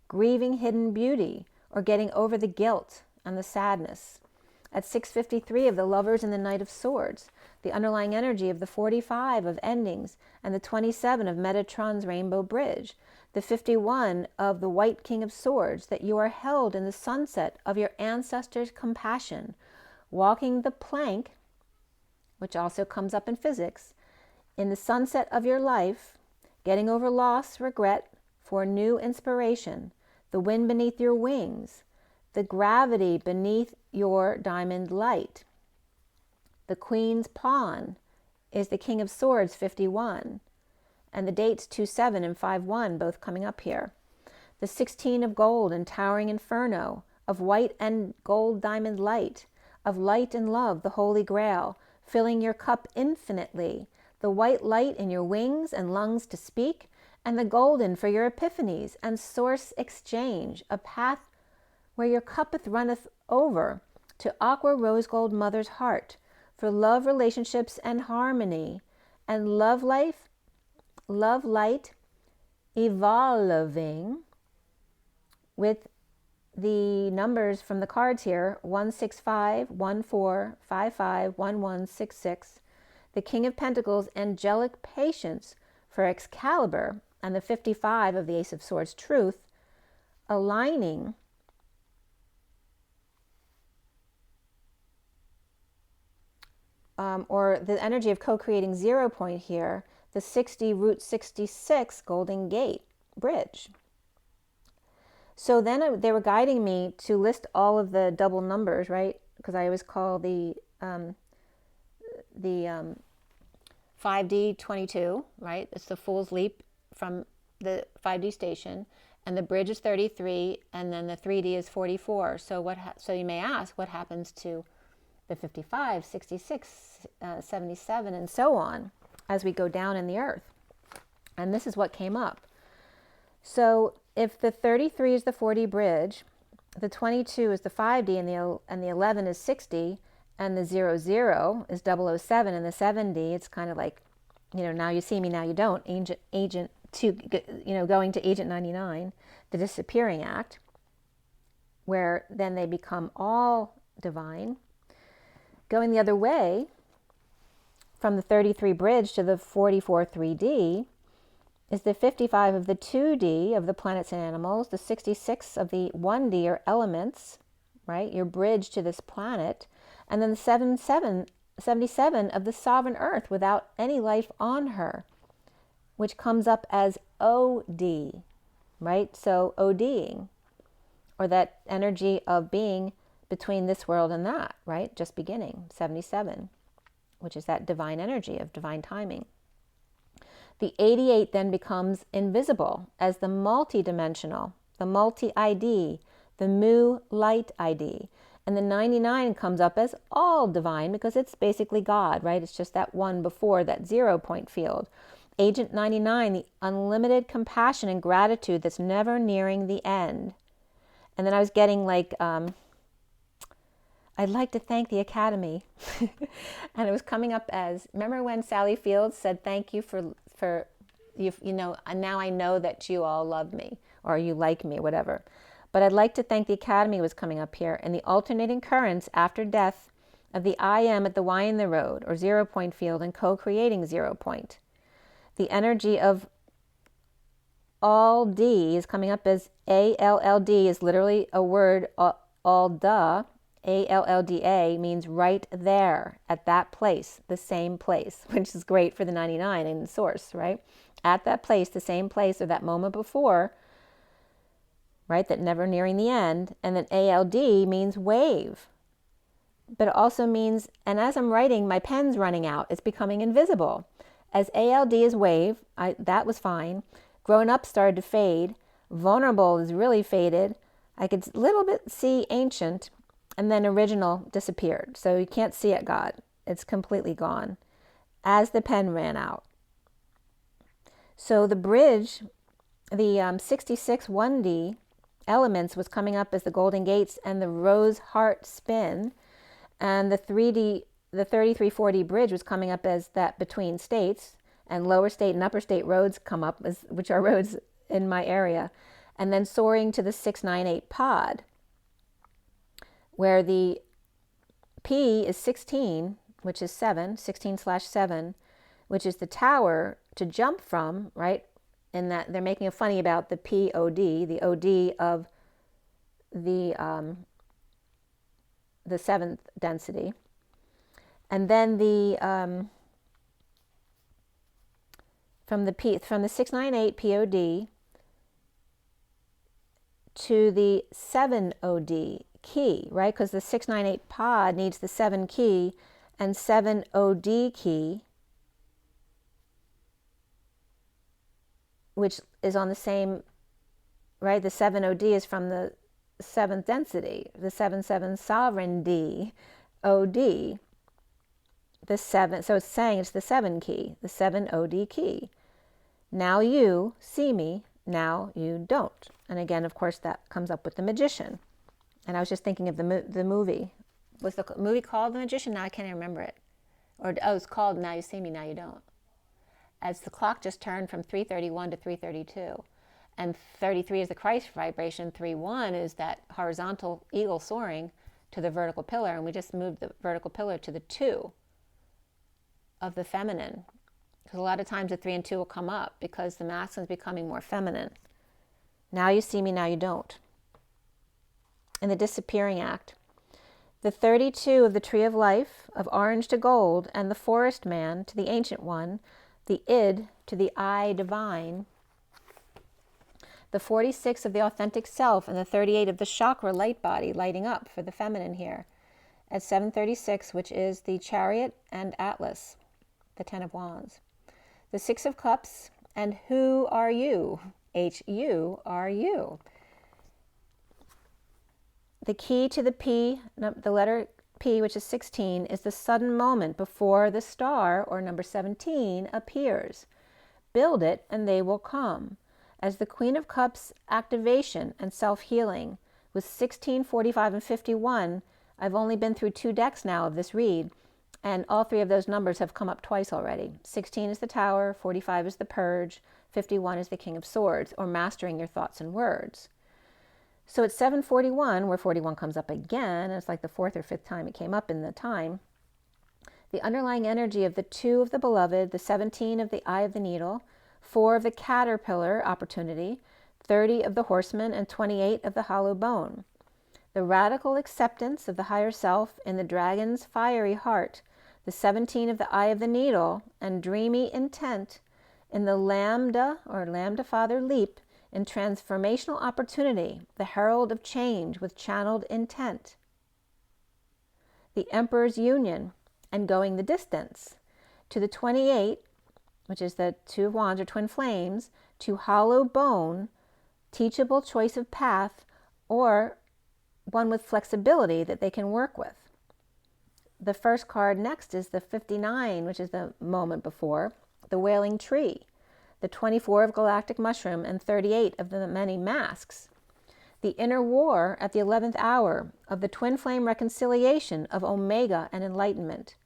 A: grieving hidden beauty, or getting over the guilt and the sadness. At 653 of the Lovers and the Knight of Swords, the underlying energy of the 45 of endings, and the 27 of Metatron's Rainbow Bridge. The 51 of the White King of Swords, that you are held in the sunset of your ancestors' compassion, walking the plank, which also comes up in physics, in the sunset of your life, getting over loss, regret, for new inspiration, the wind beneath your wings, the gravity beneath your diamond light. The Queen's Pawn is the King of Swords, 51. And the dates 27 and 51 both coming up here. The 16 of gold and towering inferno, of white and gold diamond light, of light and love, the Holy Grail, filling your cup infinitely, the white light in your wings and lungs to speak, and the golden for your epiphanies and source exchange, a path where your cuppeth runneth over to aqua rose gold mother's heart, for love, relationships, and harmony, and love life, love light, evolving, with the numbers from the cards here, 165, 14, 55, 1166, the King of Pentacles, angelic patience for Excalibur, and the 55 of the Ace of Swords, truth, aligning or the energy of co-creating 0 point here, the 60 root 66 Golden Gate bridge. So then they were guiding me to list all of the double numbers, right? Because I always call the 5D 22, right? It's the Fool's Leap from the 5D station, and the bridge is 33, and then the 3D is 44. So so you may ask, what happens to the 55, 66, 77, and so on as we go down in the earth? And this is what came up. So if the 33 is the 4D bridge, the 22 is the 5D, and the 11 is 60, and the 00 is 007, and the 7D, it's kind of like, now you see me, now you don't. Agent to, going to Agent 99, the disappearing act, where then they become all divine. Going the other way, from the 33 bridge to the 44 3D, is the 55 of the 2D of the planets and animals, the 66 of the 1D or elements, right? Your bridge to this planet, and then the 77 of the sovereign earth without any life on her, which comes up as OD, right? So ODing, or that energy of being between this world and that, right? Just beginning, 77, which is that divine energy of divine timing. The 88 then becomes invisible as the multi-dimensional, the multi-ID, the Mu light ID. And the 99 comes up as all divine because it's basically God, right? It's just that one before that 0 point field. Agent 99, the unlimited compassion and gratitude that's never nearing the end. And then I was getting like, I'd like to thank the Academy. And it was coming up as, remember when Sally Fields said, thank you for you, and now I know that you all love me, or you like me, whatever. But I'd like to thank the Academy was coming up here, and the alternating currents after death of the I am at the Y in the road, or 0 point field, and co-creating 0 point. The energy of all D is coming up as ALLD, is literally a word, all duh. ALLDA means right there, at that place, the same place, which is great for the 99 in source, right? At that place, the same place, or that moment before, right? That never nearing the end. And then ALD means wave. But it also means, and as I'm writing, my pen's running out. It's becoming invisible. As ALD is wave, that was fine. Grown up started to fade. Vulnerable is really faded. I could a little bit see ancient. And then original disappeared. So you can't see it, God. It's completely gone as the pen ran out. So the bridge, the 66 1D elements was coming up as the Golden Gates and the Rose Heart spin. And the 3D, the 33 4D bridge was coming up as that between states, and lower state and upper state roads come up, as, which are roads in my area. And then soaring to the 698 pod, where the P is 16, which is 16/7, which is the tower to jump from, right? In that they're making a funny about the POD, the OD of the 7th density. And then the from the 698 POD to the 7 OD key, right? Because the 698 pod needs the 7 key and 7 OD key, which is on the same, right? The 7 OD is from the 7th density, the 7/7 sovereign D, OD, the 7. So it's saying it's the 7 key, the 7 OD key. Now you see me, now you don't. And again, of course, that comes up with the Magician. And I was just thinking of the movie. Was the movie called The Magician? Now I can't even remember it. Or, oh, it's called Now You See Me, Now You Don't. As the clock just turned from 3:31 to 3:32. And 33 is the Christ vibration. 3:1 is that horizontal eagle soaring to the vertical pillar. And we just moved the vertical pillar to the 2 of the feminine. Because a lot of times the 3 and 2 will come up because the masculine is becoming more feminine. Now you see me, now you don't. In the disappearing act, the 32 of the tree of life, of orange to gold, and the forest man to the ancient one, the id to the I divine, the 46 of the authentic self, and the 38 of the chakra light body lighting up for the feminine here at 736, which is the chariot and atlas, the 10 of wands. The 6 of cups, and who are you? H-U are you. The key to the P, the letter P, which is 16, is the sudden moment before the star, or number 17, appears. Build it and they will come. As the Queen of Cups activation and self-healing with 16, 45, and 51, I've only been through 2 decks now of this read, and all 3 of those numbers have come up twice already. 16 is the Tower, 45 is the Purge, 51 is the King of Swords, or mastering your thoughts and words. So at 741, where 41 comes up again, and it's like the 4th or 5th time it came up in the time, the underlying energy of the 2 of the beloved, the 17 of the eye of the needle, 4 of the caterpillar opportunity, 30 of the horseman, and 28 of the hollow bone. The radical acceptance of the higher self in the dragon's fiery heart, the 17 of the eye of the needle, and dreamy intent in the lambda, or lambda father leap, in transformational opportunity, the herald of change with channeled intent. The Emperor's union and going the distance. To the 28, which is the 2 of wands or twin flames, to hollow bone, teachable choice of path, or one with flexibility that they can work with. The first card next is the 59, which is the moment before, the wailing tree, the 24 of galactic mushroom, and 38 of the many masks. The inner war at the 11th hour of the twin flame reconciliation of Omega and enlightenment.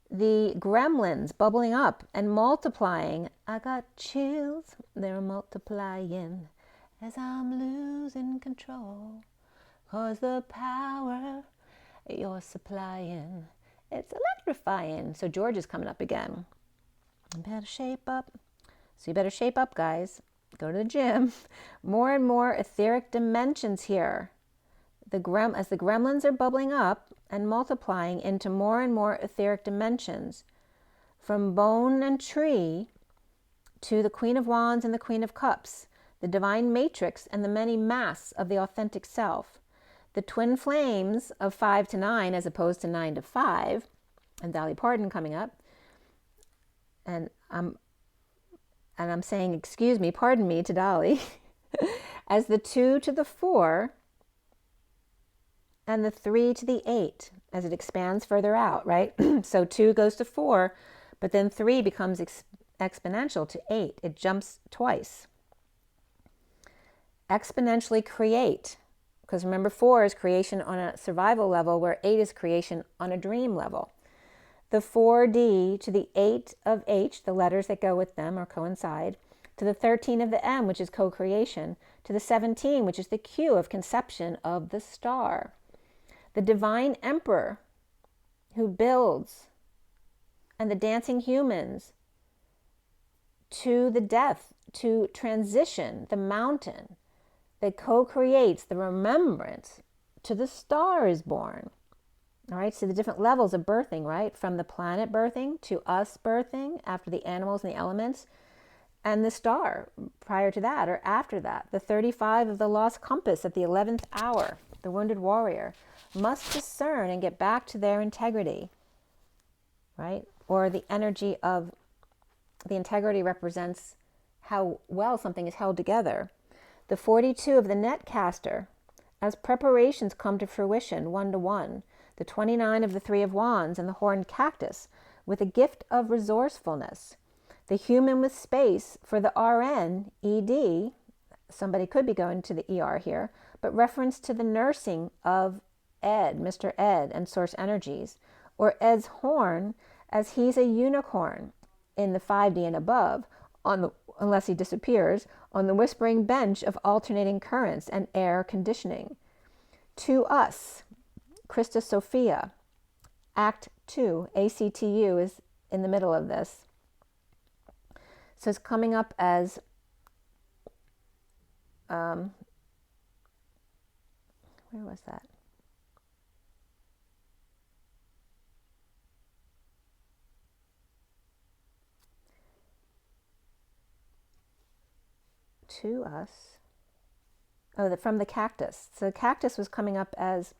A: The gremlins bubbling up and multiplying. I got chills, they're multiplying as I'm losing control. 'Cause the power you're supplying, it's electrifying. So George is coming up again. You better shape up. So you better shape up, guys. Go to the gym. More and more etheric dimensions here. As the gremlins are bubbling up and multiplying into more and more etheric dimensions. From bone and tree to the Queen of Wands and the Queen of Cups. The divine matrix and the many masks of the authentic self. The twin flames of 5 to 9 as opposed to 9 to 5. And Dolly Parton coming up. And I'm saying, excuse me, pardon me to Dolly, as the 2 to the 4 and the 3 to the 8 as it expands further out, right? So 2 goes to 4, but then 3 becomes exponential to 8. It jumps twice. Exponentially create, because remember 4 is creation on a survival level, where 8 is creation on a dream level. The 4D to the 8 of H, the letters that go with them or coincide, to the 13 of the M, which is co-creation, to the 17, which is the Q of conception of the star. The divine emperor who builds, and the dancing humans, to the death, to transition, the mountain that co-creates the remembrance, to the star is born. All right, so the different levels of birthing, right? From the planet birthing to us birthing, after the animals and the elements, and the star prior to that or after that. The 35 of the lost compass at the 11th hour, the wounded warrior, must discern and get back to their integrity, right? Or the energy of the integrity represents how well something is held together. The 42 of the netcaster, as preparations come to fruition, 1 to 1. The 29 of the 3 of wands and the horned cactus with a gift of resourcefulness. The human with space for the RN, ED, somebody could be going to the ER here, but reference to the nursing of Ed, Mr. Ed, and source energies, or Ed's horn as he's a unicorn in the 5D and above, unless he disappears, on the whispering bench of alternating currents and air conditioning. To us, Christa Sophia, act 2. ACTU is in the middle of this. So it's coming up as where was that? To us. Oh, from the cactus. So the cactus was coming up as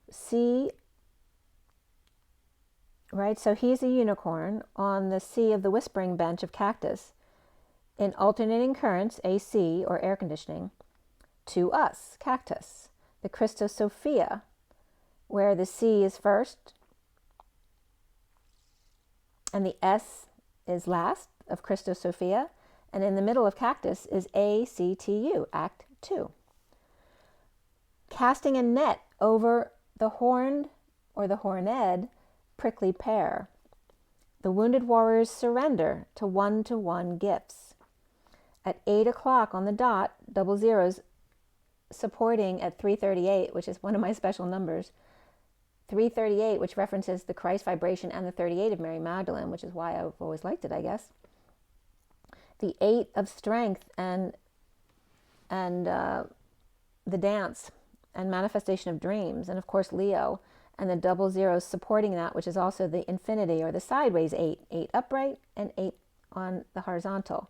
A: C, right? So he's a unicorn on the C of the whispering bench of cactus in alternating currents, AC, or air conditioning, to us, cactus. The Christos Sophia, where the C is first and the S is last of Christos Sophia, and in the middle of cactus is ACTU, Act 2. Casting a net over the horned or the horned prickly pear. The wounded warriors surrender to one-to-one gifts. At 8 o'clock on the dot, double zeros supporting at 338, which is one of my special numbers, 338, which references the Christ vibration and the 38 of Mary Magdalene, which is why I've always liked it, I guess. The 8 of strength and the dance and manifestation of dreams, and of course Leo, and the double zeros supporting that, which is also the infinity or the sideways 8, 8 upright and 8 on the horizontal.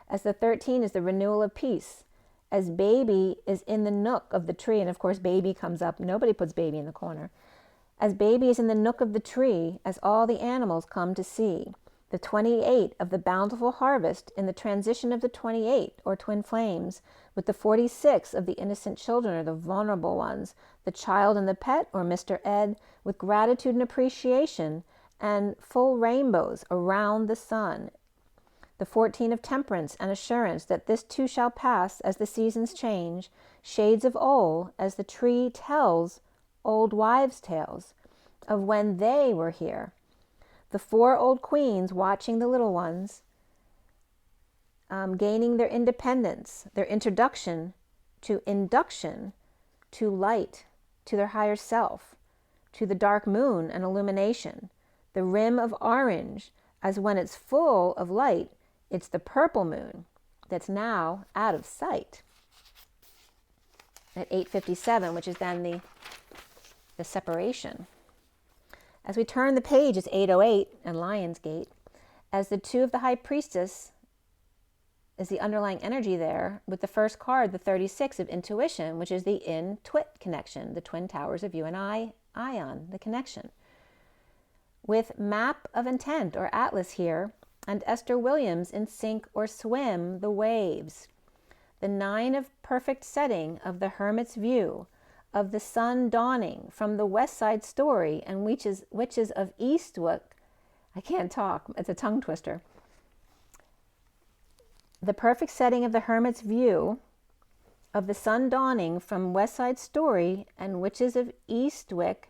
A: As the 13 is the renewal of peace, as baby is in the nook of the tree, and of course baby comes up, nobody puts baby in the corner. As baby is in the nook of the tree, as all the animals come to see. The 28 of the bountiful harvest in the transition of the 28 or twin flames, with the 46 of the innocent children or the vulnerable ones, the child and the pet or Mr. Ed, with gratitude and appreciation and full rainbows around the sun. The 14 of temperance and assurance that this too shall pass as the seasons change, shades of old as the tree tells old wives' tales of when they were here. The 4 old queens watching the little ones, gaining their independence, their introduction to induction, to light, to their higher self, to the dark moon and illumination, the rim of orange, as when it's full of light, it's the purple moon that's now out of sight. At 8:57, which is then the separation. As we turn the page, it's 8:08 and Lion's Gate. As the 2 of the High Priestess is the underlying energy there, with the first card, the 36 of intuition, which is the in-twit connection, the twin towers of you and I, ion, the connection. With map of intent or atlas here, and Esther Williams in sink or swim the waves. The 9 of perfect setting of the hermit's view, of the sun dawning from the west side story and witches of Eastwick. I can't talk, it's a tongue twister. The perfect setting of the hermit's view, of the sun dawning from west side story and witches of Eastwick,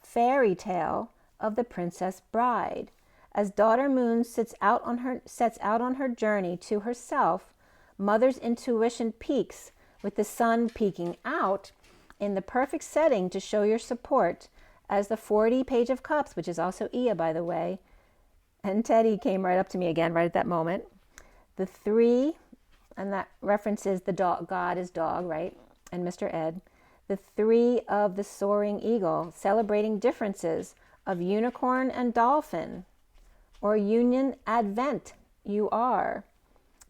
A: fairy tale of the princess bride. As daughter moon sets out on her journey to herself, mother's intuition peaks with the sun peeking out in the perfect setting to show your support, as the 40 Page of Cups, which is also Ia, by the way, and Teddy came right up to me again right at that moment. The 3, and that references the dog, God is dog, right, and Mr. Ed. The 3 of the soaring eagle, celebrating differences of unicorn and dolphin, or union advent, you are,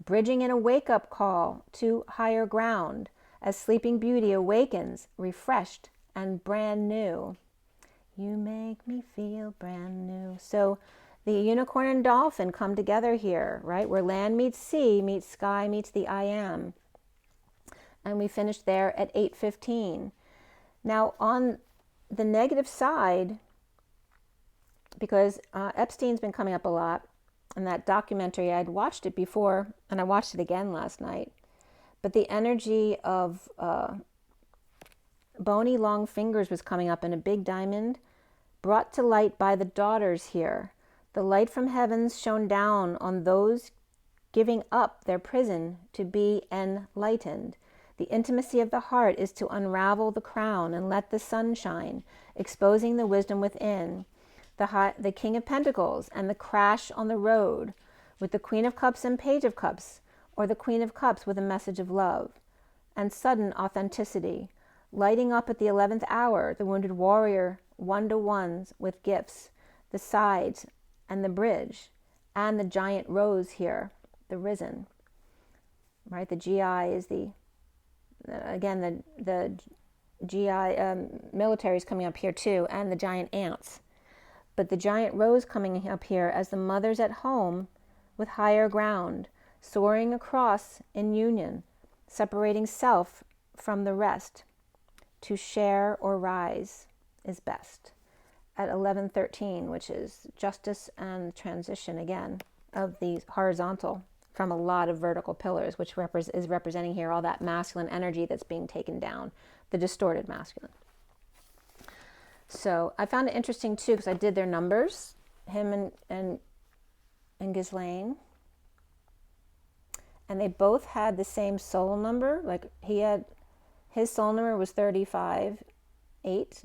A: bridging in a wake-up call to higher ground, as Sleeping Beauty awakens, refreshed and brand new. You make me feel brand new. So the unicorn and dolphin come together here, right? Where land meets sea, meets sky, meets the I am. And we finished there at 8:15. Now on the negative side, because Epstein's been coming up a lot, and that documentary, I'd watched it before, and I watched it again last night. But the energy of bony long fingers was coming up in a big diamond, brought to light by the daughters here. The light from heavens shone down on those giving up their prison to be enlightened. The intimacy of the heart is to unravel the crown and let the sun shine, exposing the wisdom within. The King of Pentacles and the crash on the road with the Queen of Cups and Page of Cups, or the Queen of Cups with a message of love and sudden authenticity. Lighting up at the 11th hour, the wounded warrior, one-to-ones with gifts, the sides and the bridge, and the giant rose here, the risen. Right, the GI is the, again, the GI military is coming up here too, and the giant ants. But the giant rose coming up here as the mothers at home with higher ground, soaring across in union, separating self from the rest. To share or rise is best. At 11:13, which is justice and transition again of the horizontal from a lot of vertical pillars, which is representing here all that masculine energy that's being taken down, the distorted masculine. So I found it interesting too, because I did their numbers, him and Ghislaine, and they both had the same soul number. Like his soul number was 35-8,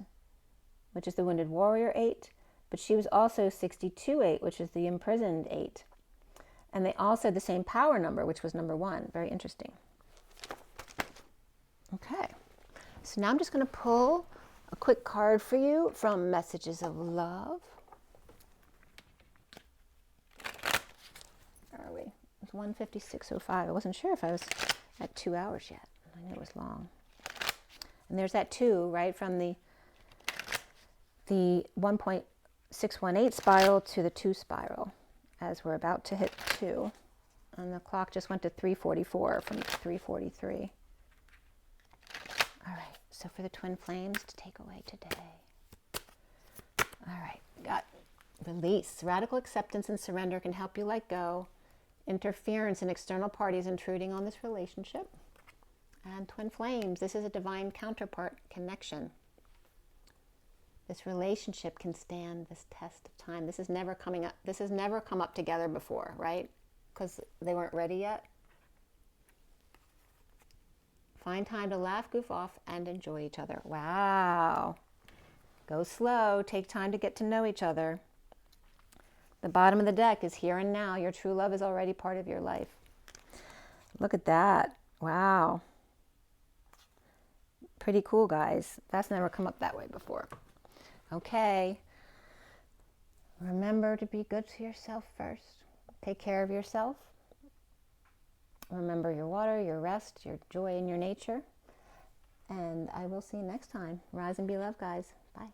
A: which is the wounded warrior 8, but she was also 62-8, which is the imprisoned 8. And they also had the same power number, which was number 1. Very interesting. Okay, so now I'm just going to pull a quick card for you from Messages of Love. Where are we? It's 1:56:05. I wasn't sure if I was at 2 hours yet. I knew it was long. And there's that 2, right, from the 1.618 spiral to the 2 spiral, as we're about to hit 2. And the clock just went to 3:44 from 3:43. All right. So for the twin flames to take away today. All right, got release. Radical acceptance and surrender can help you let go. Interference and external parties intruding on this relationship. And twin flames, this is a divine counterpart connection. This relationship can stand this test of time. This is never coming up. This has never come up together before, right? Because they weren't ready yet. Find time to laugh, goof off, and enjoy each other. Wow. Go slow. Take time to get to know each other. The bottom of the deck is here and now. Your true love is already part of your life. Look at that. Wow. Pretty cool, guys. That's never come up that way before. Okay. Remember to be good to yourself first. Take care of yourself. Remember your water, your rest, your joy in your nature. And I will see you next time. Rise and be loved, guys. Bye.